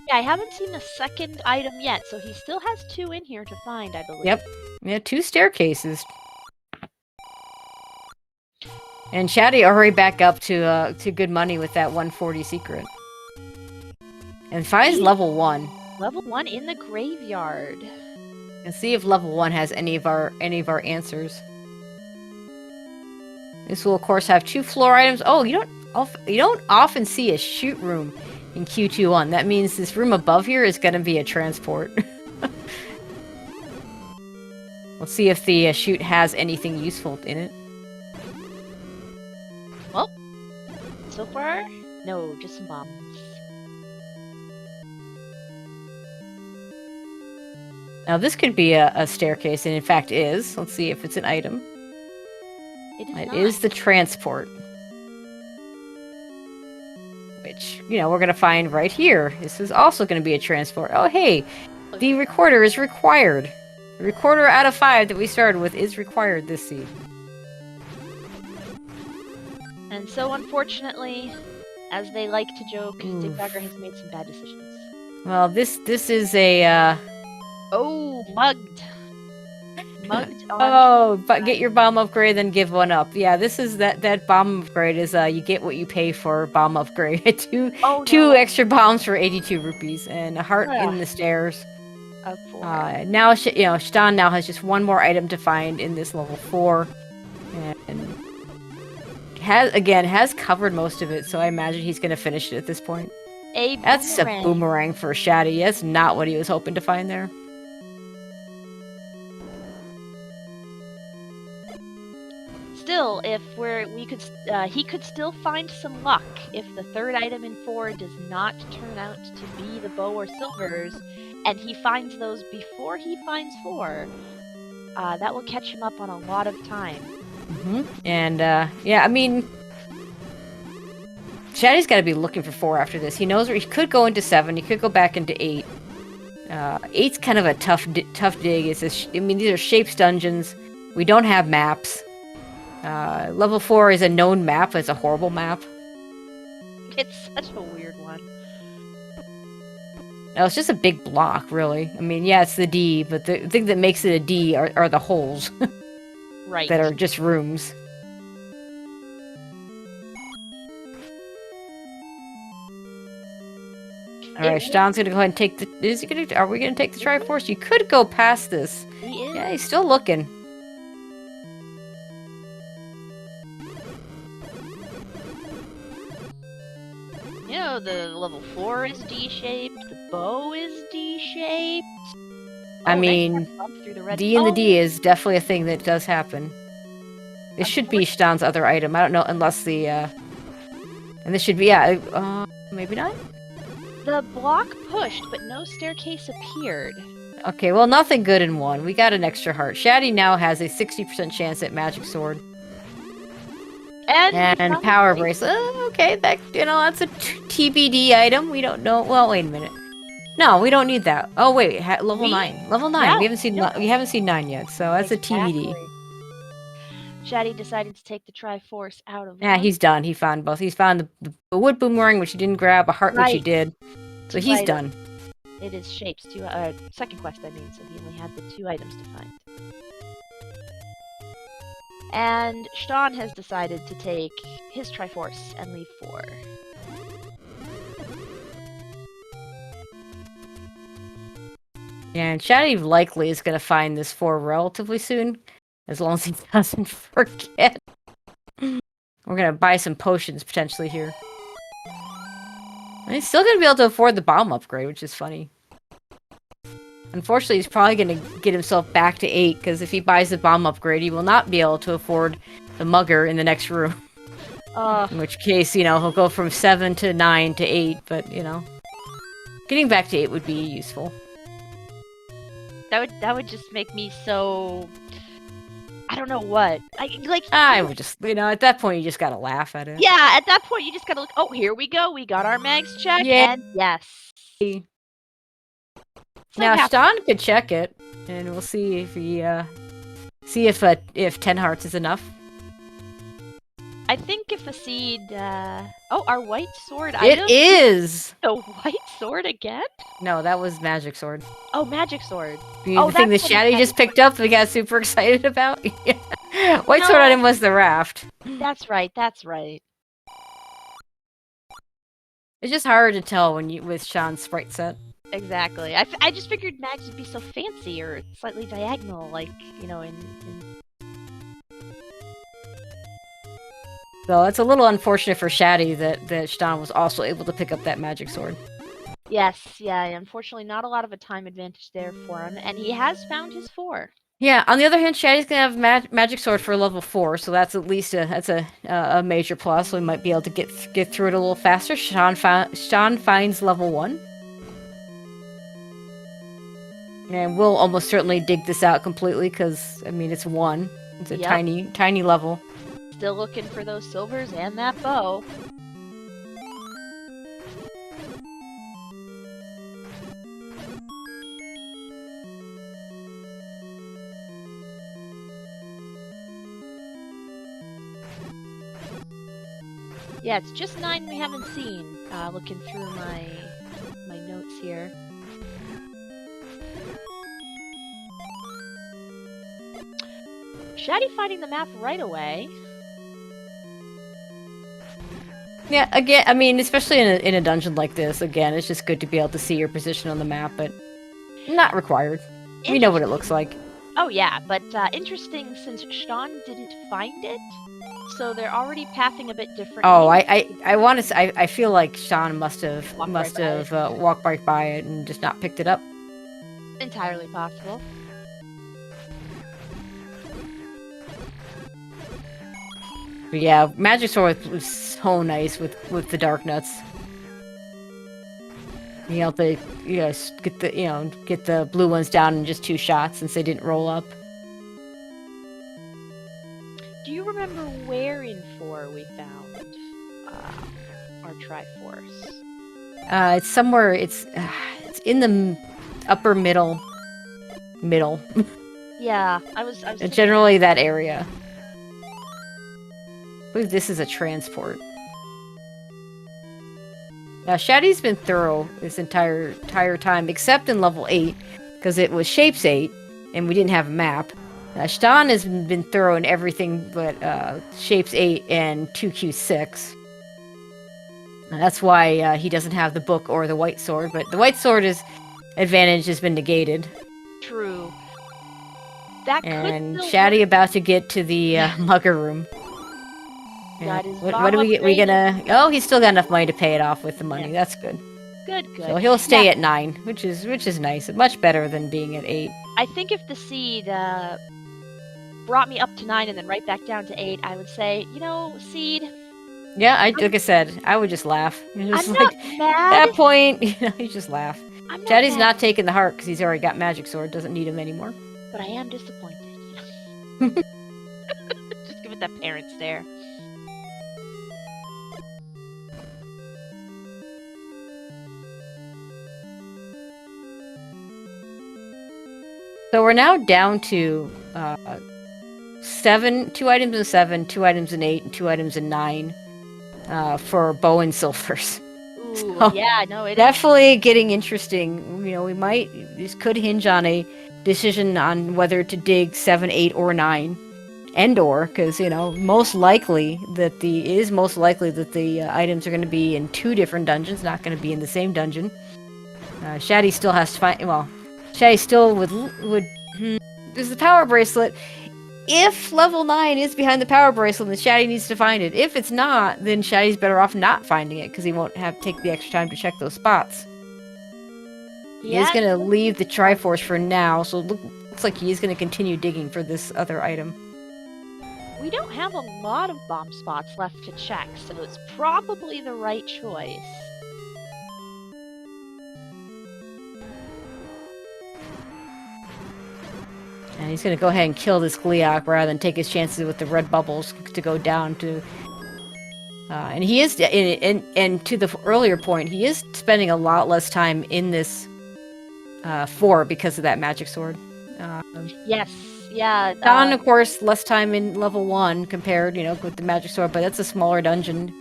Yeah, I haven't seen the second item yet, so he still has 2 in here to find, I believe. Yep. Yeah, 2 staircases. And Shatty already back up to good money with that 140 secret. And finds level 1. Level 1 in the graveyard. And see if level 1 has any of our answers. This will of course have 2 floor items. Oh, you don't often see a shoot room in Q21. That means this room above here is going to be a transport. We'll see if the chute has anything useful in it. Well, so far, no, just some bombs. Now this could be a staircase, and in fact is. Let's see if it's an item. It is the transport. Which, we're going to find right here. This is also going to be a transport. Oh, hey, the recorder is required. The recorder out of 5 that we started with is required this seed. And so, unfortunately, as they like to joke, Digdogger has made some bad decisions. Well, this is a, Oh, mugged. Mugged on... Oh, but get your bomb upgrade, then give one up. Yeah, this is that bomb upgrade is, you get what you pay for bomb upgrade. Two extra bombs for 82 rupees, and a heart in the stairs. Now, Shton now has just one more item to find in this level 4. And has covered most of it, so I imagine he's going to finish it at this point. That's a boomerang for Shatty. That's not what he was hoping to find there. Still, if he could still find some luck if the third item in 4 does not turn out to be the bow or silvers, and he finds those before he finds 4. That will catch him up on a lot of time. And yeah, I mean, Shatty's got to be looking for 4 after this. He knows where he could go into 7. He could go back into 8. 8's kind of a tough dig. I mean, these are shapes dungeons. We don't have maps. Level 4 is a known map. It's a horrible map. It's such a weird one. No, it's just a big block, really. I mean, yeah, it's the D, but the thing that makes it a D are the holes. Right. That are just rooms. Alright, Shton's gonna go ahead and take the... Are we gonna take the Triforce? You could go past this. He is. Yeah, he's still looking. The level 4 is D-shaped, the bow is D-shaped. I mean, D and the D is definitely a thing that does happen. This should be Shton's other item. I don't know, unless the, and this should be, maybe not? The block pushed, but no staircase appeared. Okay, well, nothing good in 1. We got an extra heart. Shatty now has a 60% chance at Magic Sword. And Power Bracelet. Okay, that's a TBD item. We don't know. Well, wait a minute. No, we don't need that. Oh wait, level 9. Level 9. No, we haven't seen 9 yet, so that's a TBD. Shatty decided to take the Triforce out of. Yeah, he's done. He found both. He's found the wood boomerang, which he didn't grab, a heart, which he did. So he's done. It is shapes. Second quest, I mean. So he only had the 2 items to find. And Shton has decided to take his Triforce and leave 4. Yeah, and Shatty likely is going to find this 4 relatively soon, as long as he doesn't forget. We're going to buy some potions potentially here. He's still gonna be able to afford the bomb upgrade, which is funny. Unfortunately, he's probably gonna get himself back to 8, because if he buys the bomb upgrade, he will not be able to afford the mugger in the next room. In which case, he'll go from 7 to 9 to 8, but, getting back to 8 would be useful. That would just make me so... I don't know what. I would just, at that point, you just gotta laugh at it. Yeah, at that point, you just gotta look, oh, here we go. We got our mags checked, and yes. Now, Shton could check it, and we'll see if he, if 10 hearts is enough. I think if a seed, oh, our white sword item? It is! The white sword again? No, that was magic sword. Oh, magic sword. The thing that Shatty just picked up we got super excited about? White sword item was the raft. That's right, that's right. It's just hard to tell with Sean's sprite set. Exactly. I just figured mags would be so fancy or slightly diagonal, like, in... So it's a little unfortunate for Shatty that Shton was also able to pick up that magic sword. Yes, yeah, unfortunately not a lot of a time advantage there for him, and he has found his 4. Yeah, on the other hand, Shatty's gonna have magic sword for level 4, so that's at least a major plus, so we might be able to get through it a little faster. Shton finds level 1. And we'll almost certainly dig this out completely, because, it's 1. It's a tiny level. Still looking for those silvers and that bow. Yeah, it's just 9 we haven't seen. Looking through my notes here. Shatty finding the map right away. Yeah, again, especially in a dungeon like this, again, it's just good to be able to see your position on the map, but not required. We know what it looks like. Oh yeah, but interesting since Shton didn't find it, so they're already pathing a bit differently. Oh, I feel like Shton must have walked right by it and just not picked it up. Entirely possible. But yeah, magic sword was so nice with the dark nuts. Get the blue ones down in just 2 shots since they didn't roll up. Do you remember where in 4 we found our Triforce? It's somewhere. It's in the upper middle. Yeah, I was generally that area. I believe this is a transport. Now, Shatty's been thorough this entire time, except in level 8, because it was Shapes 8, and we didn't have a map. Shton has been thorough in everything but Shapes 8 and 2Q6. That's why he doesn't have the book or the white sword, but the white sword's advantage has been negated. True. And Shatty about to get to the mugger room. Yeah. What are we gonna... Oh, he's still got enough money to pay it off with the money. Yeah. That's good. Good. So he'll stay at 9, which is nice. Much better than being at 8. I think if the seed brought me up to 9 and then right back down to 8, I would say, seed. Yeah, like I said, I would just laugh. I'm not mad. At that point, you just laugh. Shatty's mad. not taking the heart because he's already got magic sword. Doesn't need him anymore. But I am disappointed. Just give it that parent stare. So we're now down to 7, 2 items in 7, 2 items in 8, and 2 items in 9 for bow and silvers. Ooh, so yeah, no, it definitely is. Getting interesting. This could hinge on a decision on whether to dig 7, 8, or 9, because most likely that the items are going to be in 2 different dungeons, not going to be in the same dungeon. Shatty still has to find. Well, Shatty still would. There's the power bracelet. if level 9 is behind the power bracelet, then Shatty needs to find it. If it's not, then Shatty's better off not finding it because he won't have to take the extra time to check those spots. He is going to leave the Triforce for now, so it looks like he is going to continue digging for this other item. We don't have a lot of bomb spots left to check, so it's probably the right choice. And he's going to go ahead and kill this Gleeok rather than take his chances with the red bubbles to go down to... and he is... And to the earlier point, he is spending a lot less time in this 4 because of that magic sword. Yes, yeah. Don, of course, less time in level 1 compared, with the magic sword, but that's a smaller dungeon.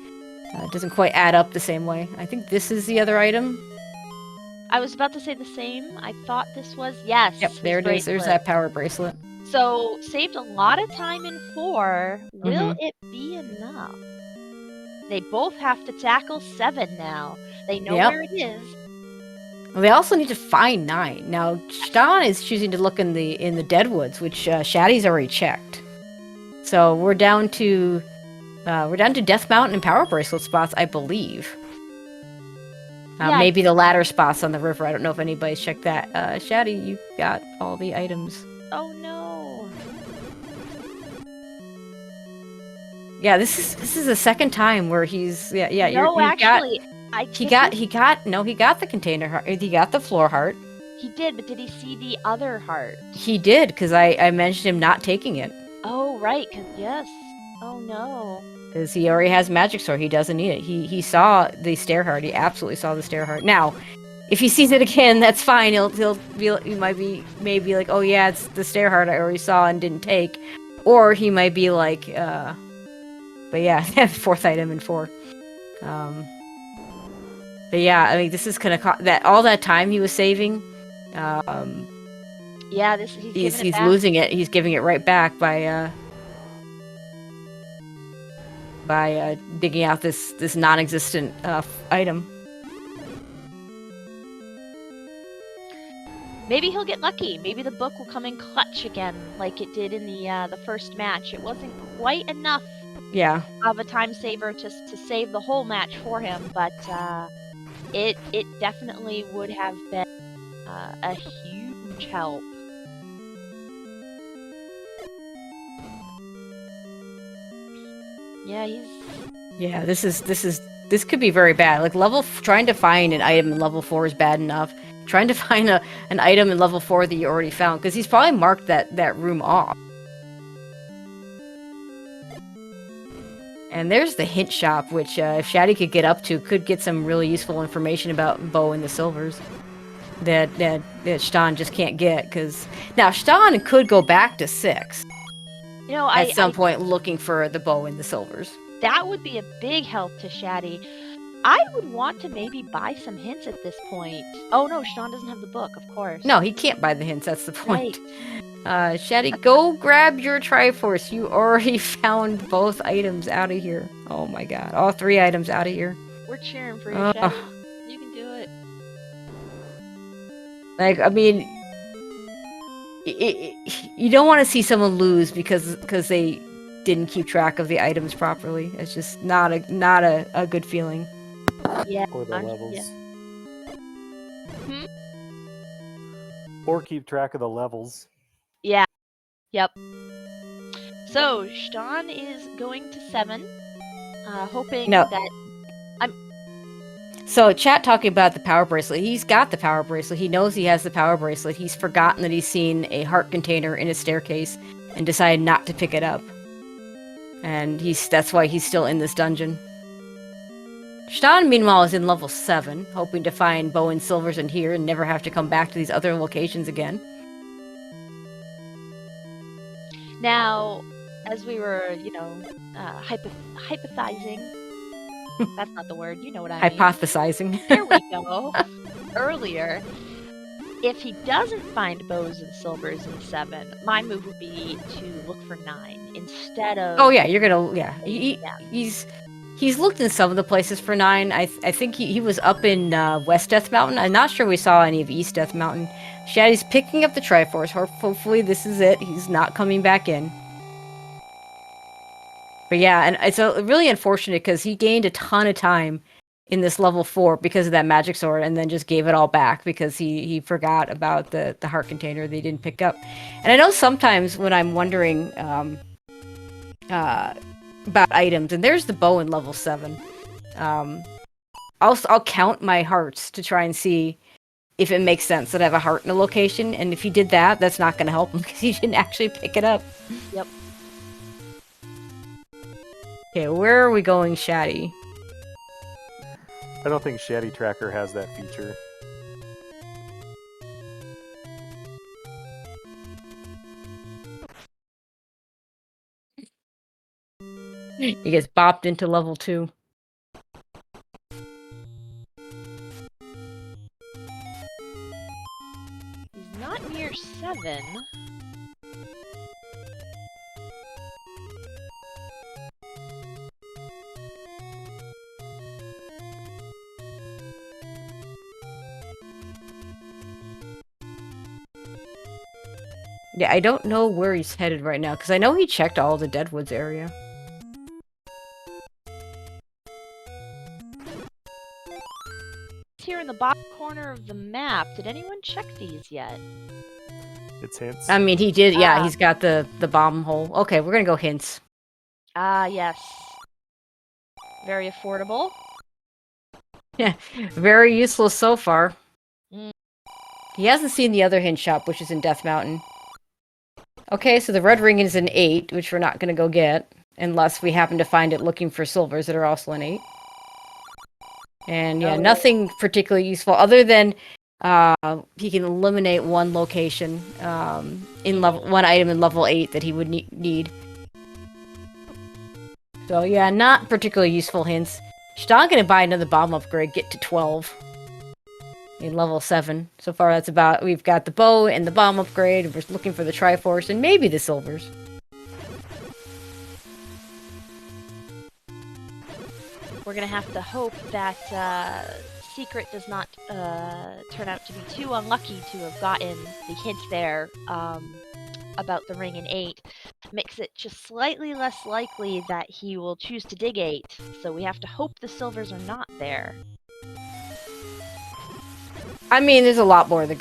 It doesn't quite add up the same way. I think this is the other item. I was about to say the same. I thought this was... Yes. Yep, there it is. There's that power bracelet. So, saved a lot of time in 4. Will it be enough? They both have to tackle 7 now. They know where it is. Well, they also need to find 9. Now, Shton is choosing to look in the Deadwoods, which Shatty's already checked. So we're down to Death Mountain and Power Bracelet spots, I believe. Maybe the latter spots on the river. I don't know if anybody's checked that. Shatty, you got all the items. Oh no! Yeah, this is the second time where he's No, actually, he got the container heart. He got the floor heart. He did, but did he see the other heart? He did, because I mentioned him not taking it. Oh right, yes. Oh no. Because he already has magic sword, he doesn't need it. He saw the stair heart. He absolutely saw the stair heart. Now, if he sees it again, that's fine. He might be maybe like, oh yeah, it's the stair heart I already saw and didn't take, or he might be like, but yeah, 4th item in 4. But yeah, I mean, this is gonna that all that time he was saving. Yeah, he's losing it. He's giving it right back by digging out this non-existent item. Maybe he'll get lucky. Maybe the book will come in clutch again, like it did in the first match. It wasn't quite enough. Yeah. Of a time saver to save the whole match for him, but it definitely would have been a huge help. Yeah, this could be very bad. Like trying to find an item in level 4 is bad enough. Trying to find an item in level 4 that you already found, because he's probably marked that room off. And there's the hint shop, which if Shatty could get up to, could get some really useful information about Bow and the Silvers that Shton just can't get. Because now Shton could go back to 6 at some point looking for the Bow and the Silvers. That would be a big help to Shatty. I would want to maybe buy some hints at this point. Oh no, Shton doesn't have the book, of course. No, he can't buy the hints, that's the point. Right. Shatty, go grab your Triforce. You already found both items out of here. Oh my god, all 3 items out of here. We're cheering for you, Shatty. You can do it. Like, I mean, you don't want to see someone lose because they didn't keep track of the items properly. It's just not a good feeling. Yeah. Or the levels. Yeah. Or keep track of the levels. Yeah. Yep. So, Shton is going to 7, hoping that... So, chat talking about the power bracelet. He's got the power bracelet. He knows he has the power bracelet. He's forgotten that he's seen a heart container in his staircase and decided not to pick it up. And that's why he's still in this dungeon. Shton, meanwhile, is in level 7, hoping to find Bow and Silvers in here and never have to come back to these other locations again. Now, as we were, hypothesizing... That's not the word, you know what I mean. Hypothesizing. There we go. Earlier, if he doesn't find Bows and Silvers in 7, my move would be to look for 9 instead of... Oh yeah, you're gonna... Yeah. He's looked in some of the places for 9. I think he was up in West Death Mountain. I'm not sure we saw any of East Death Mountain. Shatty's picking up the Triforce. Hopefully this is it. He's not coming back in. But yeah, and it's really unfortunate because he gained a ton of time in this level 4 because of that magic sword, and then just gave it all back because he forgot about the heart container that he didn't pick up. And I know sometimes when I'm wondering about items, and there's the bow in level 7. I'll count my hearts to try and see if it makes sense that I have a heart in a location, and if he did that, that's not going to help him because he didn't actually pick it up. Yep. Okay, where are we going, Shatty? I don't think Shatty Tracker has that feature. He gets bopped into level 2. He's not near 7. Yeah, I don't know where he's headed right now, because I know he checked all the Deadwoods area. Here in the bottom corner of the map. Did anyone check these yet? It's hints. I mean, he did, yeah, he's got the bomb hole. Okay, we're gonna go hints. Ah, yes. Very affordable. Yeah, very useless so far. Mm. He hasn't seen the other hint shop, which is in Death Mountain. Okay, so the red ring is an 8, which we're not gonna go get, unless we happen to find it looking for silvers that are also an 8. And yeah, nothing particularly useful other than he can eliminate one location in one item in level 8 that he would need. So yeah, not particularly useful hints. Shton gonna buy another bomb upgrade, get to 12 in level 7. So far, that's about. We've got the bow and the bomb upgrade. We're looking for the Triforce and maybe the silvers. We're gonna have to hope that Secret does not turn out to be too unlucky to have gotten the hint there about the ring in 8. Makes it just slightly less likely that he will choose to dig 8. So we have to hope the silvers are not there. I mean, there's a lot more that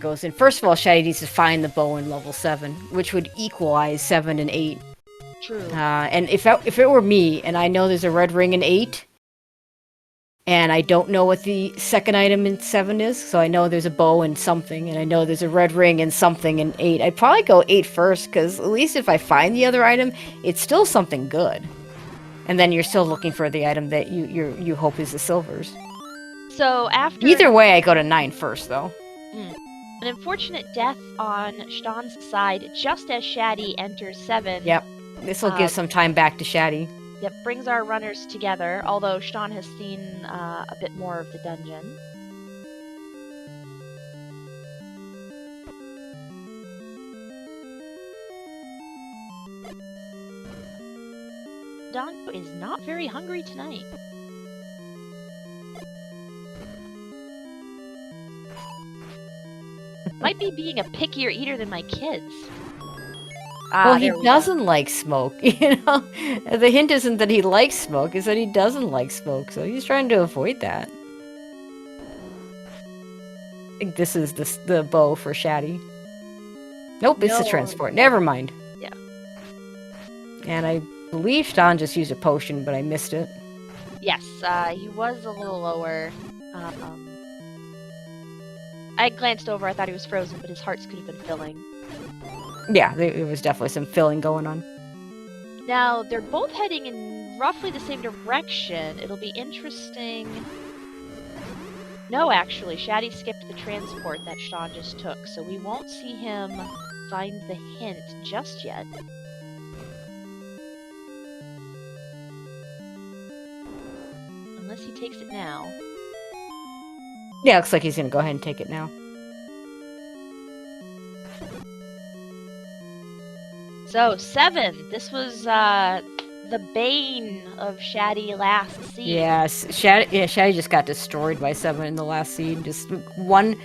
goes in. First of all, Shady needs to find the bow in level 7, which would equalize 7 and 8. True. And if it were me, and I know there's a red ring in 8, and I don't know what the second item in 7 is, so I know there's a bow in something, and I know there's a red ring in something in 8, I'd probably go 8 first, because at least if I find the other item, it's still something good. And then you're still looking for the item that you hope is the silvers. So after... Either way, I go to 9 first, though. An unfortunate death on Shton's side, just as Shady enters 7. Yep. This will give some time back to Shady. Yep, brings our runners together, although Shton has seen a bit more of the dungeon. Donko is not very hungry tonight. Might be being a pickier eater than my kids. Well, he doesn't like smoke, you know? The hint isn't that he likes smoke, it's that he doesn't like smoke, so he's trying to avoid that. I think this is the bow for Shady. Nope, it's the transport. Never mind. Yeah. And I believe Shton just used a potion, but I missed it. Yes, he was a little lower. I glanced over, I thought he was frozen, but his hearts could have been filling. Yeah, there was definitely some filling going on. Now, they're both heading in roughly the same direction. It'll be interesting... No, actually, Shady skipped the transport that Shton just took, so we won't see him find the hint just yet. Unless he takes it now. Yeah, looks like he's gonna go ahead and take it now. So, 7. This was the bane of Shady last seed. Yes, Shady just got destroyed by 7 in the last seed. Just one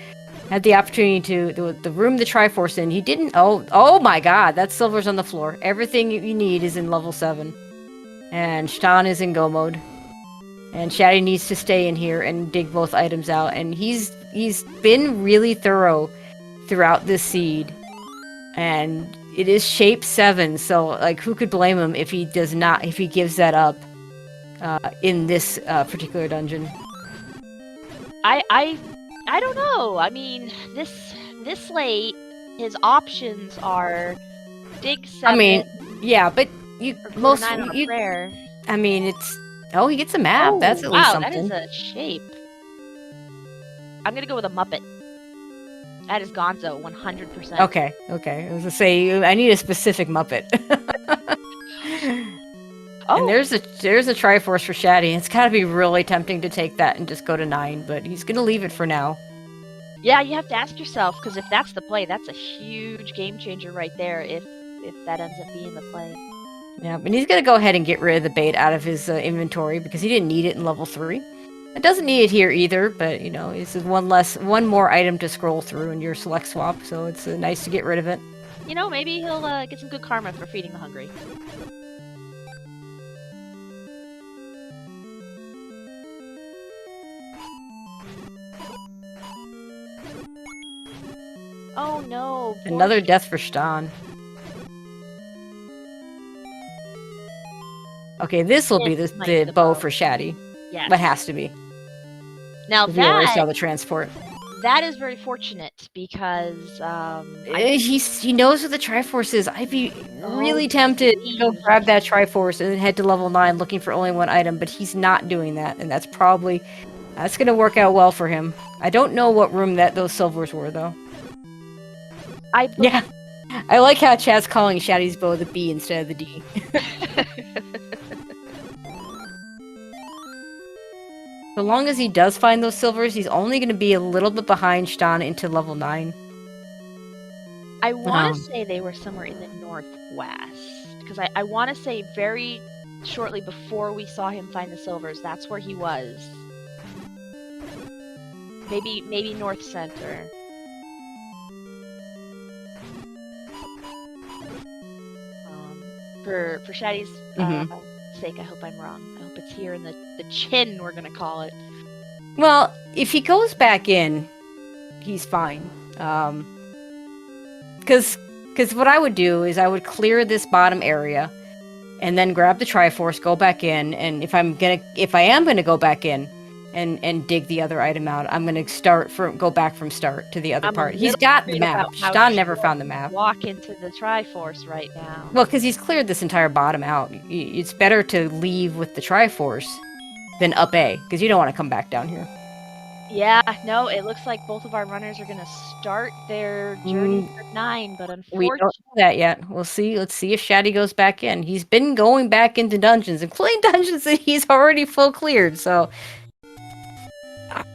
had the opportunity to the room the Triforce in. He didn't. Oh my God! That silver's on the floor. Everything you need is in level 7, and Shton is in go mode. And Shatty needs to stay in here and dig both items out. And he's been really thorough throughout this seed. And it is shape 7, so like who could blame him if he gives that up in this particular dungeon? I don't know. I mean, this late, his options are dig 7. I mean, yeah, but or 9 on a prayer. I mean, it's he gets a map. Oh, That's at least wow, something. that is a shape. I'm gonna go with a Muppet. That is Gonzo, 100%. Okay. I was gonna say I need a specific Muppet. Oh, And there's a Triforce for Shatty. It's gotta be really tempting to take that and just go to 9, but he's gonna leave it for now. yeah, you have to ask yourself, because if that's the play, that's a huge game changer right there. If that ends up being the play. Yeah, but he's gonna go ahead and get rid of the bait out of his inventory because he didn't need it in level 3. It doesn't need it here either, but you know, this is one more item to scroll through in your select swap, so it's nice to get rid of it. You know, maybe he'll get some good karma for feeding the hungry. Oh no! Another death for Shton. Okay, this will be the bow for Shatty. Yes. But has to be. Now We already saw the transport. that is very fortunate because he knows what the Triforce is. I'd be really Oh, tempted to go geez. grab that Triforce and then head to level 9 looking for only one item, but he's not doing that, and that's gonna work out well for him. I don't know what room those silvers were though. Yeah. I like how Chad's calling Shatty's bow the B instead of the D. So long as he does find those silvers, he's only going to be a little bit behind Shton into level 9. I want to say they were somewhere in the northwest. Because I want to say very shortly before we saw him find the silvers, that's where he was. Maybe north center. For Shatty's sake, I hope I'm wrong. I hope it's here in the chin, we're gonna call it. Well, if he goes back in, he's fine. Because what I would do is I would clear this bottom area, and then grab the Triforce, go back in, and if I am gonna go back in and dig the other item out, I'm gonna go back from start to the other part. He's got the map. Shton never found the map. Walk into the Triforce right now. Well, because he's cleared this entire bottom out. It's better to leave with the Triforce than up A, because you don't want to come back down here. Yeah, no, it looks like both of our runners are gonna start their journey for 9, but We unfortunately, don't know that yet. We'll see. Let's see if Shatty goes back in. He's been going back into dungeons, including dungeons that he's already full cleared, so...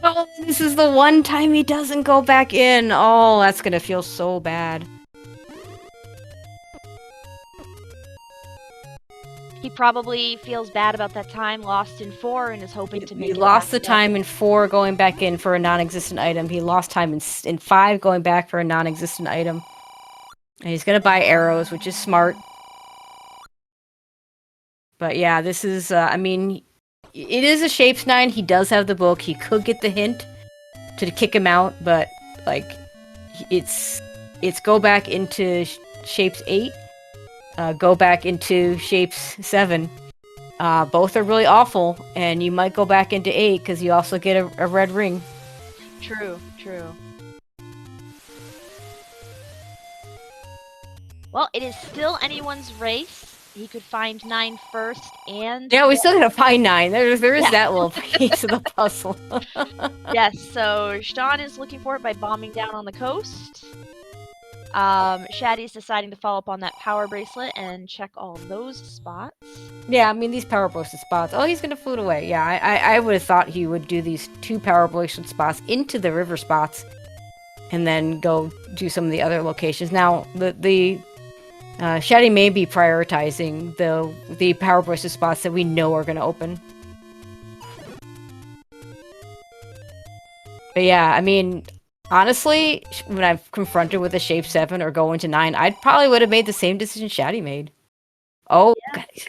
Oh, this is the one time he doesn't go back in. Oh, that's gonna feel so bad. he probably feels bad about that time lost in 4 and is hoping to make He it lost back the time in 4 going back in for a non-existent item. He lost time in 5 going back for a non-existent item. And he's gonna buy arrows, which is smart. But yeah, this is, I mean, it is a Shapes 9. He does have the book. He could get the hint to kick him out, but, like, it's go back into Shapes 8, go back into Shapes 7. Both are really awful, and you might go back into 8 because you also get a red ring. True. Well, it is still anyone's race. He could find 9 first, and... Yeah, we still gotta find 9. There is that little piece of the puzzle. Yes, so Shton is looking for it by bombing down on the coast. Shatty's deciding to follow up on that power bracelet and check all those spots. Yeah, I mean, these power bracelet spots. Oh, he's gonna float away. Yeah, I would have thought he would do these 2 power bracelet spots into the river spots and then go do some of the other locations. Now, the Shatty may be prioritizing the power bracelet spots that we know are gonna open. But yeah, I mean, Honestly, when I'm confronted with a shape 7 or going to 9, I probably would have made the same decision Shatty made. Oh,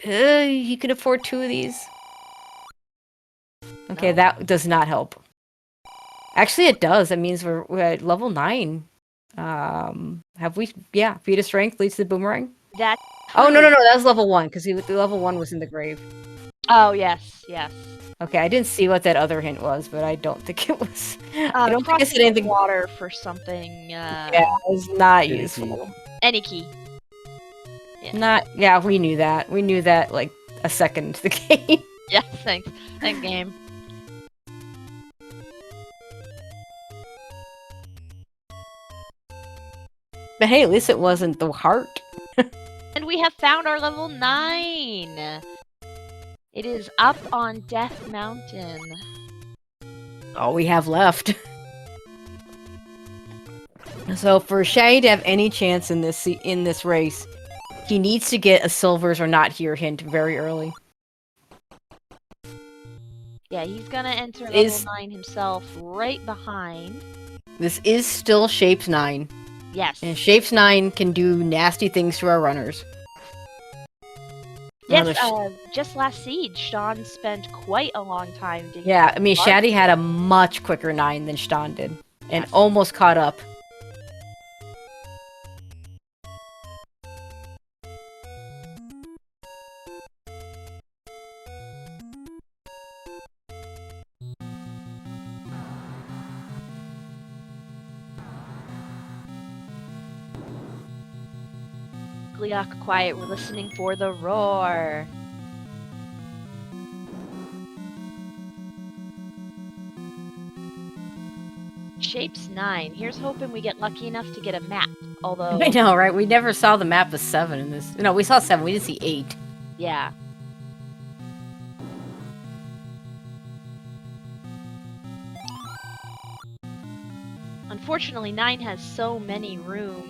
he can afford 2 of these. Okay, No. that does not help. Actually, it does. That means we're at level 9. Have we? Yeah, feat of strength leads to the boomerang. That's Oh, no, true. that was level 1, because the level 1 was in the grave. Oh, yes, yes. Okay, I didn't see what that other hint was, but I don't think it was... I don't think I said Crossing anything... water for something, Yeah, it was not Any useful. key. Any key. Yeah, we knew that. We knew that, like, a second into the game. Yeah, thanks. Thank game. But hey, at least it wasn't the heart. And we have found our level 9! It is up on Death Mountain. All we have left. So for Shay to have any chance in this race, he needs to get a silvers or not here hint very early. Yeah, he's gonna enter level 9 himself right behind. This is still Shapes 9. Yes. And Shapes 9 can do nasty things to our runners. Yes, just last siege, Shton spent quite a long time digging. Yeah, I mean, Shatty had a much quicker 9 than Shton did. And almost caught up. Gliok, quiet, we're listening for the roar. Shapes 9. Here's hoping we get lucky enough to get a map. Although I know, right? We never saw the map of 7 in this. No, we saw 7. We didn't see 8. Yeah. Unfortunately, 9 has so many rooms.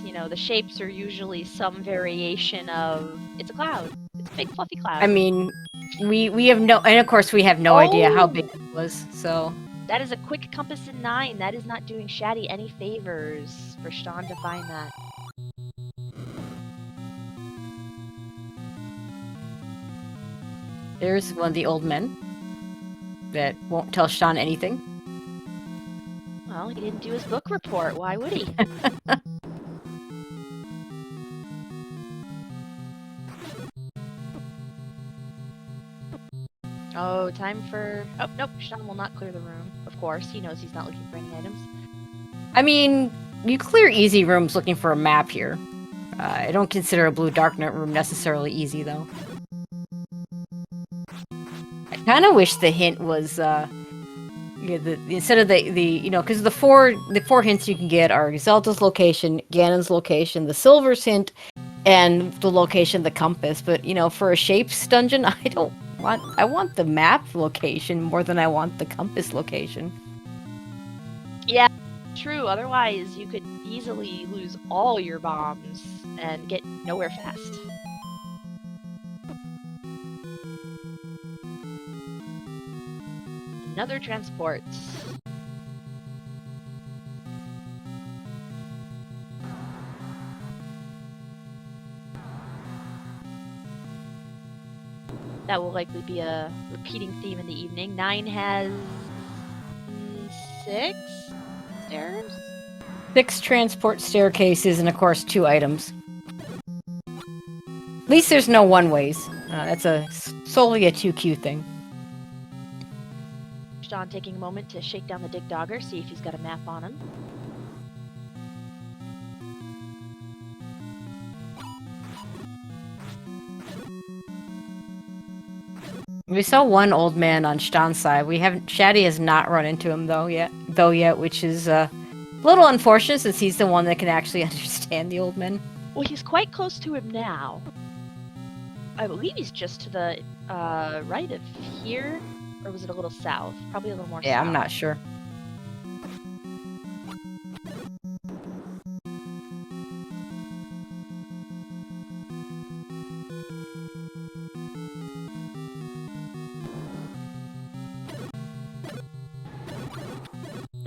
You know, the shapes are usually some variation of... It's a cloud. It's a big fluffy cloud. I mean, we have no... And of course, we have no idea how big it was, so... That is a quick compass in 9. That is not doing Shatty any favors for Shton to find that. There's one of the old men that won't tell Shton anything. Well, he didn't do his book report. Why would he? Oh, time for... Oh, nope. Shton will not clear the room. Of course, he knows he's not looking for any items. I mean, you clear easy rooms looking for a map here. I don't consider a blue darknet room necessarily easy, though. I kind of wish the hint was, instead of the you know, because the four hints you can get are Zelda's location, Ganon's location, the Silver's hint, and the location of the compass. But, you know, for a Shapes dungeon, I want the map location more than I want the compass location. Yeah, true. Otherwise, you could easily lose all your bombs and get nowhere fast. Another transport. That will likely be a repeating theme in the evening. 9 has 6 stairs? 6 transport staircases and, of course, 2 items. At least there's no one-ways. That's solely a 2Q thing. Shton taking a moment to shake down the Dig Dogger, see if he's got a map on him. We saw one old man on Shton's side. Shatty has not run into him yet, which is a little unfortunate since he's the one that can actually understand the old men. Well, he's quite close to him now. I believe he's just to the right of here, or was it a little south? Probably a little more south. Yeah, I'm not sure.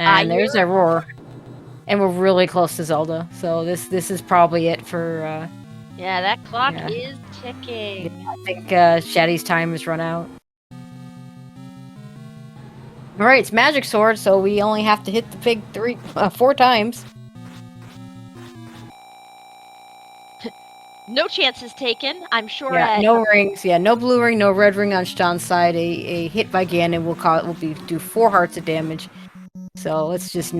And there's a roar. And we're really close to Zelda, so this is probably it for. Yeah, that clock Yeah. is ticking. I think Shatty's time has run out. All right, it's Magic Sword, so we only have to hit the pig 4 times. No chances taken. I'm sure. Yeah, no rings. Yeah, no blue ring, no red ring on Shton's side. A hit by Ganon will do 4 hearts of damage. So let's just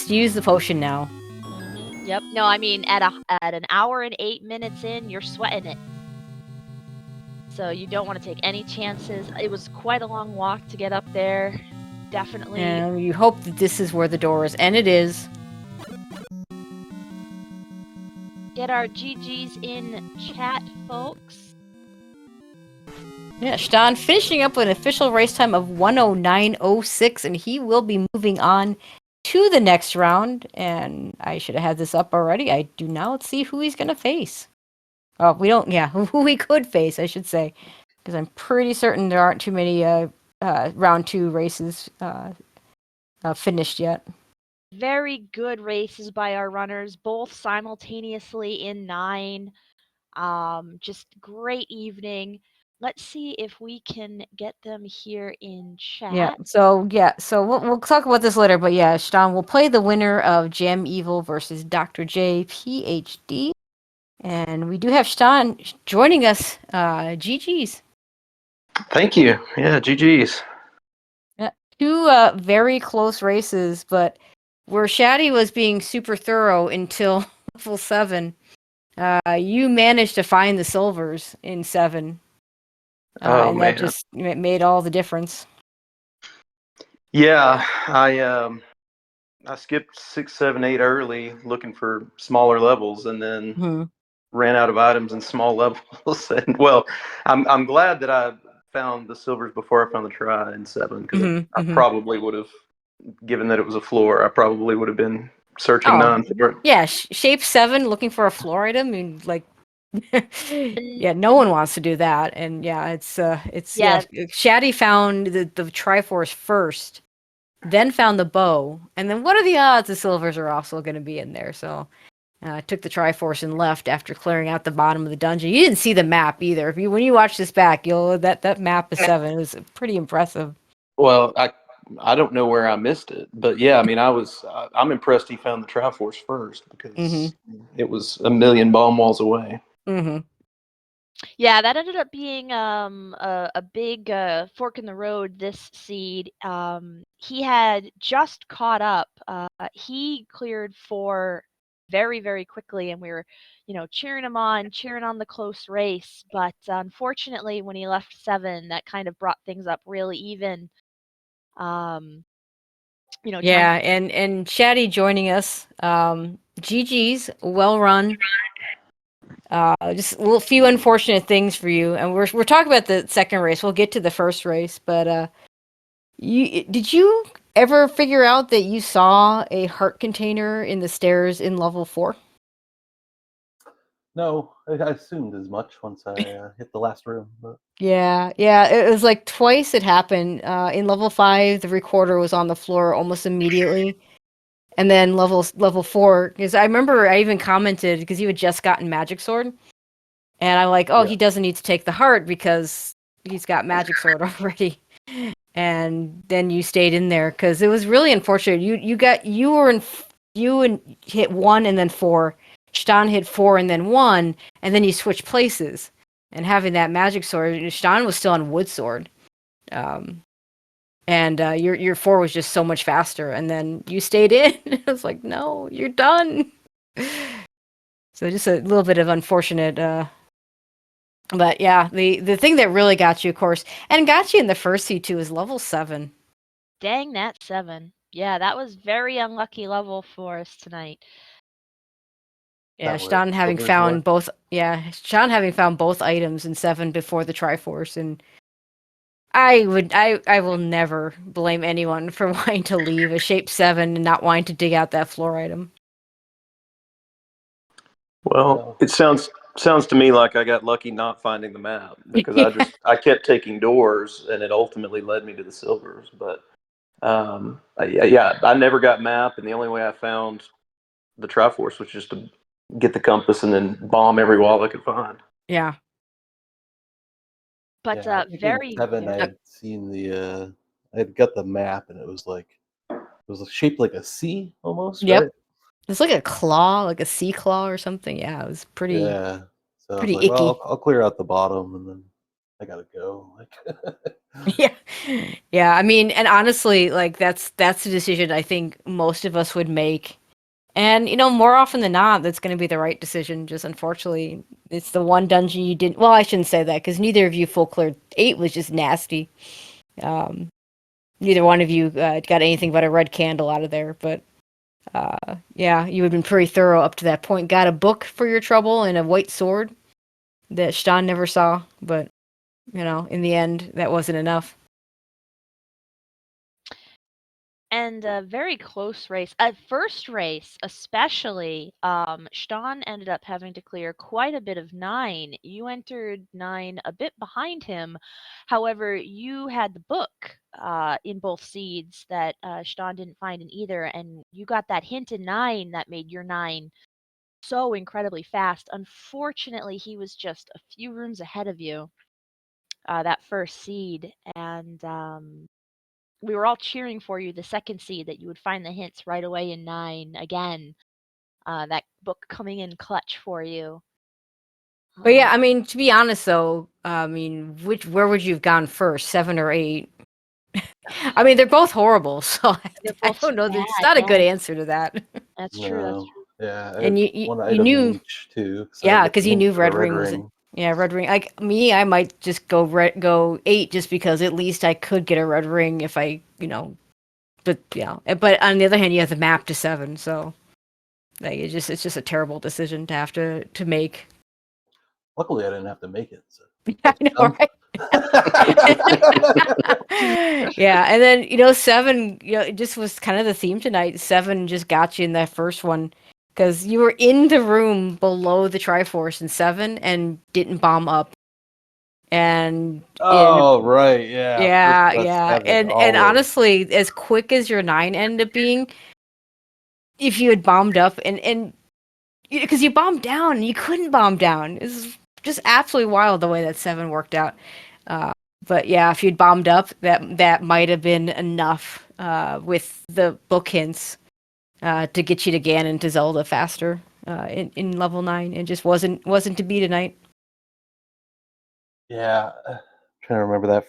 use the potion now. Yep. No, I mean at an hour and 8 minutes in, you're sweating it. So you don't want to take any chances. It was quite a long walk to get up there. Definitely. And you hope that this is where the door is, and it is. Get our GGs in chat, folks. Yeah, Shton finishing up with an official race time of 1:09:06, and he will be moving on to the next round. And I should have had this up already. I do not see who he's gonna face. Oh, we don't. Yeah, who he could face, I should say, because I'm pretty certain there aren't too many round 2 races finished yet. Very good races by our runners, both simultaneously in 9. Just great evening. Let's see if we can get them here in chat. Yeah. So we'll talk about this later. But yeah, Shton will play the winner of Gem Evil versus Dr. J PhD, and we do have Shton joining us. GG's. Thank you. Yeah, GG's. Yeah, 2 very close races, but where Shatty was being super thorough until level 7, you managed to find the silvers in 7. And man. that just made all the difference. Yeah, I skipped 6, 7, 8 early looking for smaller levels, and then ran out of items in small levels. And well, I'm glad that I found the silvers before I found the try in 7, because I probably would have, given that it was a floor, I probably would have been searching 9 for it. Yeah, shape 7 looking for a floor item. I mean, like, yeah, no one wants to do that. And yeah, it's Shatty found the Triforce first, then found the bow, and then what are the odds the silvers are also going to be in there? So took the Triforce and left after clearing out the bottom of the dungeon. You didn't see the map either. When you watch this back, that map of 7 was pretty impressive. Well, I don't know where I missed it, but yeah, I mean, I'm impressed he found the Triforce first, because it was a million bomb walls away. Yeah, that ended up being a big fork in the road this seed. He had just caught up. He cleared 4 very, very quickly, and we were, cheering him on, cheering on the close race. But unfortunately, when he left 7, that kind of brought things up really even. Yeah, and Shatty joining us. GG's, well run. Just a few unfortunate things for you, and we're talking about the second race. We'll get to the first race, but did you ever figure out that you saw a heart container in the stairs in level 4? No, I assumed as much once I hit the last room. But... Yeah, it was like twice it happened. In level 5, the recorder was on the floor almost immediately. And then level 4, because I remember I even commented, because you had just gotten Magic Sword. And I'm like, he doesn't need to take the heart because he's got Magic Sword already. And then you stayed in there, because it was really unfortunate. You hit 1 and then 4. Shton hit 4 and then 1, and then you switched places. And having that Magic Sword, Shton was still on Wood Sword. And your 4 was just so much faster, and then you stayed in. I was like, no, you're done. So just a little bit of unfortunate. But yeah, the thing that really got you, of course, and got you in the first C2 is level 7. Dang, that 7. Yeah, that was very unlucky level for us tonight. Yeah, Shton having found both. Yeah, Shton having found both items in 7 before the Triforce, and I will never blame anyone for wanting to leave a shape 7 and not wanting to dig out that floor item. Well, it sounds to me like I got lucky not finding the map, because I kept taking doors, and it ultimately led me to the silvers. But I never got map, and the only way I found the Triforce was just to get the compass and then bomb every wall I could find. Yeah. But Yeah, I think in very, 7 I very had seen I had got the map and it was shaped like a C almost, Yep. right? It's like a claw, like a sea claw or something. Yeah, it was pretty Yeah. So I was pretty like, well, icky. I'll clear out the bottom and then I gotta go. Like, Yeah. Yeah, I mean, and honestly, like that's the decision I think most of us would make. And more often than not, that's going to be the right decision. Just unfortunately, it's the one dungeon you didn't. Well, I shouldn't say that because neither of you full cleared. 8 was just nasty. Neither one of you got anything but a red candle out of there. But yeah, you had been pretty thorough up to that point. Got a book for your trouble and a white sword that Shton never saw. But in the end, that wasn't enough. And a very close race. First race, especially, Shton ended up having to clear quite a bit of 9. You entered 9 a bit behind him. However, you had the book in both seeds that Shton didn't find in either, and you got that hint in 9 that made your 9 so incredibly fast. Unfortunately, he was just a few rooms ahead of you, that first seed, and we were all cheering for you the second seed that you would find the hints right away in 9 again. That book coming in clutch for you. But yeah, I mean, to be honest though, I mean, where would you have gone first, 7 or 8? I mean, they're both horrible, so They're I both don't know. bad, It's not a yeah. good answer to that. That's true. That's no. true. Yeah, I And had you one you item in knew, each too. I yeah, get because the you hint knew for the Red Ring was, ring. yeah, Red Ring. Like me, I might just go 8 just because at least I could get a Red Ring if I, but yeah. But on the other hand, you have the map to 7, so like it's just a terrible decision to have to make. Luckily, I didn't have to make it. So I know, right? Yeah, and then 7, it just was kind of the theme tonight. 7 just got you in that first one because you were in the room below the Triforce in 7 and didn't bomb up. And Oh, right, yeah. First yeah, that's yeah, 7 and always. honestly, as quick as your 9 ended up being, if you had bombed up and because you bombed down and you couldn't bomb down, it's just absolutely wild the way that 7 worked out. But yeah, if you'd bombed up, that might have been enough with the book hints to get you to Ganon to Zelda faster in level 9. It just wasn't to be tonight. Yeah, trying to remember that.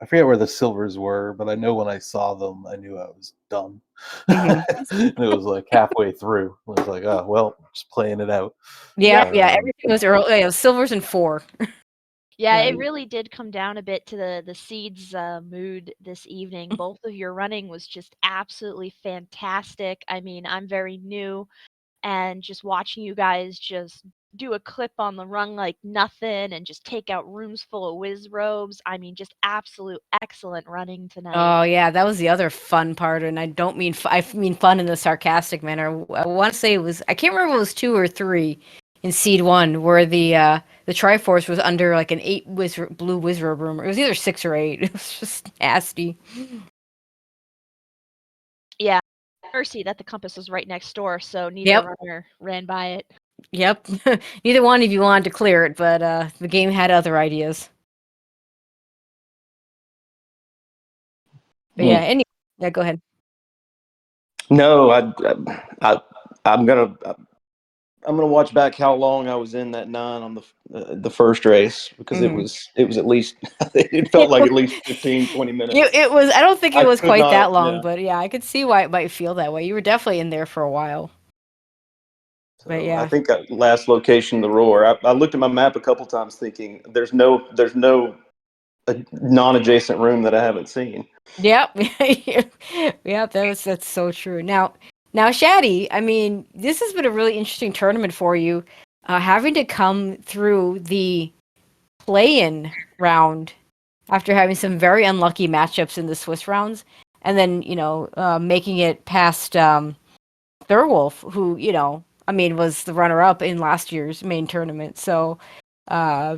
I forget where the silvers were, but I know when I saw them, I knew I was done. Mhm. And it was like halfway through. I was like, oh well, just playing it out. Yeah, Yeah, yeah, everything was early. Yeah, silvers and 4. yeah, Yeah. it really did come down a bit to the seeds mood this evening. Both of your running was just absolutely fantastic. I mean, I'm very new, and just watching you guys just do a clip on the run like nothing and just take out rooms full of whiz robes. I mean, just absolute excellent running tonight. Oh yeah, that was the other fun part, and I don't mean I mean fun in the sarcastic manner. I want to say it was, I can't remember if it was 2 or 3 in Seed 1 where the Triforce was under like an 8 blue wizard room. It was either 6 or 8. It was just nasty. Yeah, mercy that the compass was right next door, so neither Yep. runner ran by it. Yep. Neither one of you wanted to clear it, but the game had other ideas. But yeah, anyway, yeah, go ahead. No, I I'm gonna I'm gonna watch back how long I was in that 9 on the first race because Mhm. it was at least it felt like at least 15, 20 minutes. It was. I don't think it I was could quite not. that long, Yeah. but yeah, I could see why it might feel that way. You were definitely in there for a while. But So I yeah. think that last location, the roar. I looked at my map a couple times, thinking there's no non-adjacent room that I haven't seen. Yep. Yep, that's so true. Now Shaddy, I mean, this has been a really interesting tournament for you. Having to come through the play-in round after having some very unlucky matchups in the Swiss rounds, and then, making it past Thurwolf, who, I mean, was the runner-up in last year's main tournament. So, uh,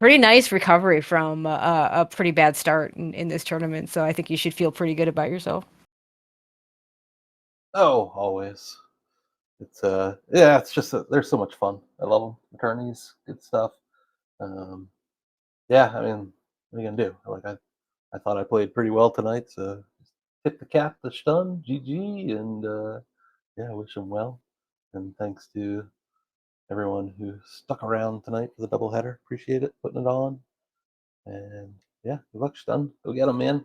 pretty nice recovery from a pretty bad start in this tournament. So I think you should feel pretty good about yourself. Oh, always. It's yeah, it's just they're so much fun. I love them. Attorneys, good stuff. Yeah, I mean, what are you gonna do? Like I thought I played pretty well tonight, so tip the cap to Shton, GG, and yeah, wish him well. And thanks to everyone who stuck around tonight for the doubleheader. Appreciate it, putting it on. And yeah, good luck, Shton. Go get him, man.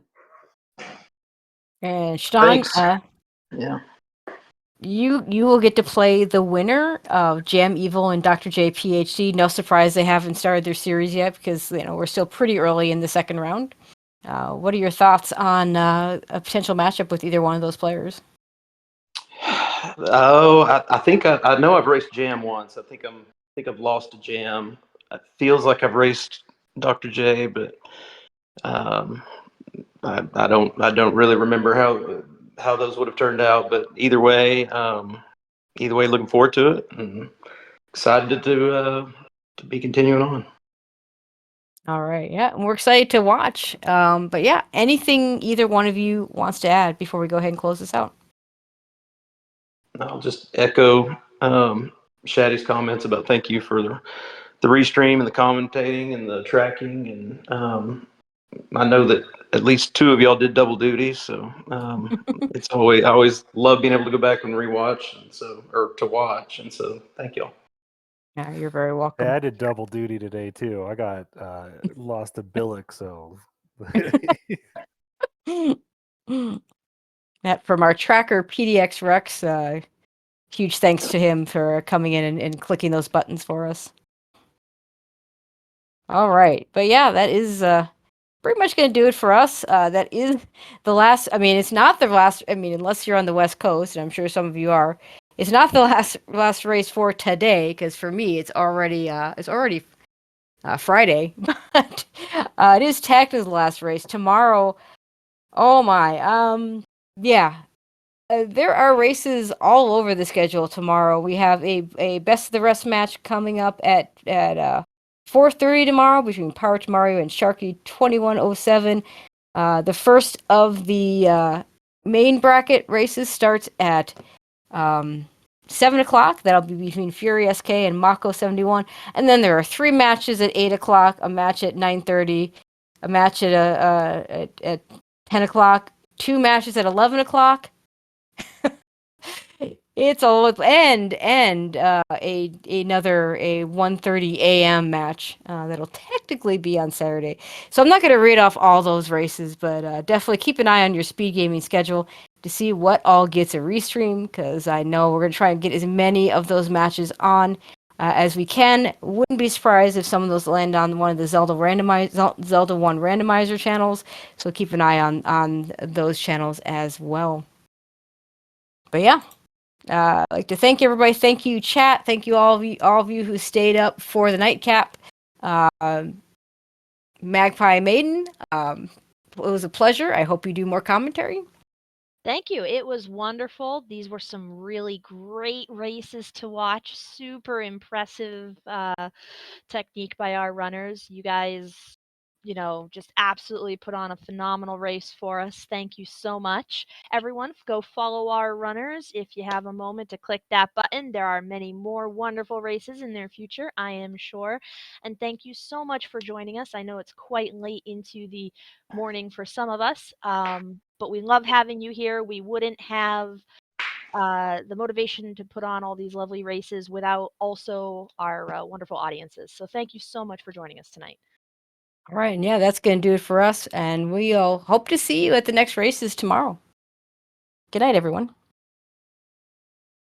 And Shton, Thanks. Yeah. you will get to play the winner of Jam Evil and Dr. J PhD. No surprise they haven't started their series yet because we're still pretty early in the second round. What are your thoughts on a potential matchup with either one of those players? Oh, I think I know I've raced Jam once. I think I've lost to Jam. It feels like I've raced Dr. J, but I don't really remember how those would have turned out. But either way, looking forward to it and excited to be continuing on. All right, yeah, and we're excited to watch. But yeah, anything either one of you wants to add before we go ahead and close this out? I'll just echo Shaddy's comments about thank you for the restream and the commentating and the tracking, and I know that at least two of y'all did double duty, so it's I always love being able to go back and rewatch, or to watch, and so thank y'all. Yeah, you're very welcome. Yeah, I did double duty today too. I got lost to Billick, so That from our tracker PDX Rex. Huge thanks to him for coming in and clicking those buttons for us. All right, but yeah, that is pretty much going to do it for us. That is the last. I mean, it's not the last. I mean, unless you're on the West Coast, and I'm sure some of you are. It's not the last race for today, because for me, it's already Friday. But it is tagged as the last race tomorrow. Oh my. Yeah. There are races all over the schedule tomorrow. We have a best of the rest match coming up at 4:30 tomorrow between Power Mario and Sharky 2107. The first of the main bracket races starts at 7 o'clock. That'll be between Fury SK and Mako 71. And then there are 3 matches at 8 o'clock, a match at 9:30, a match at 10 o'clock, 2 matches at 11 o'clock. It's all and another 1:30 a.m. match that'll technically be on Saturday. So I'm not going to read off all those races, but definitely keep an eye on your SpeedGaming schedule to see what all gets a restream, because I know we're going to try and get as many of those matches on as we can. Wouldn't be surprised if some of those land on one of the Zelda 1 randomizer channels. So keep an eye on those channels as well. But yeah. I'd like to thank everybody. Thank you, chat. Thank you, all of you who stayed up for the nightcap. Magpie Maiden, it was a pleasure. I hope you do more commentary. Thank you. It was wonderful. These were some really great races to watch. Super impressive technique by our runners. You guys, just absolutely put on a phenomenal race for us. Thank you so much. Everyone, go follow our runners if you have a moment to click that button. There are many more wonderful races in their future, I am sure. And thank you so much for joining us. I know it's quite late into the morning for some of us, but we love having you here. We wouldn't have the motivation to put on all these lovely races without also our wonderful audiences. So thank you so much for joining us tonight. All right, and yeah, that's going to do it for us, and we'll hope to see you at the next races tomorrow. Good night, everyone.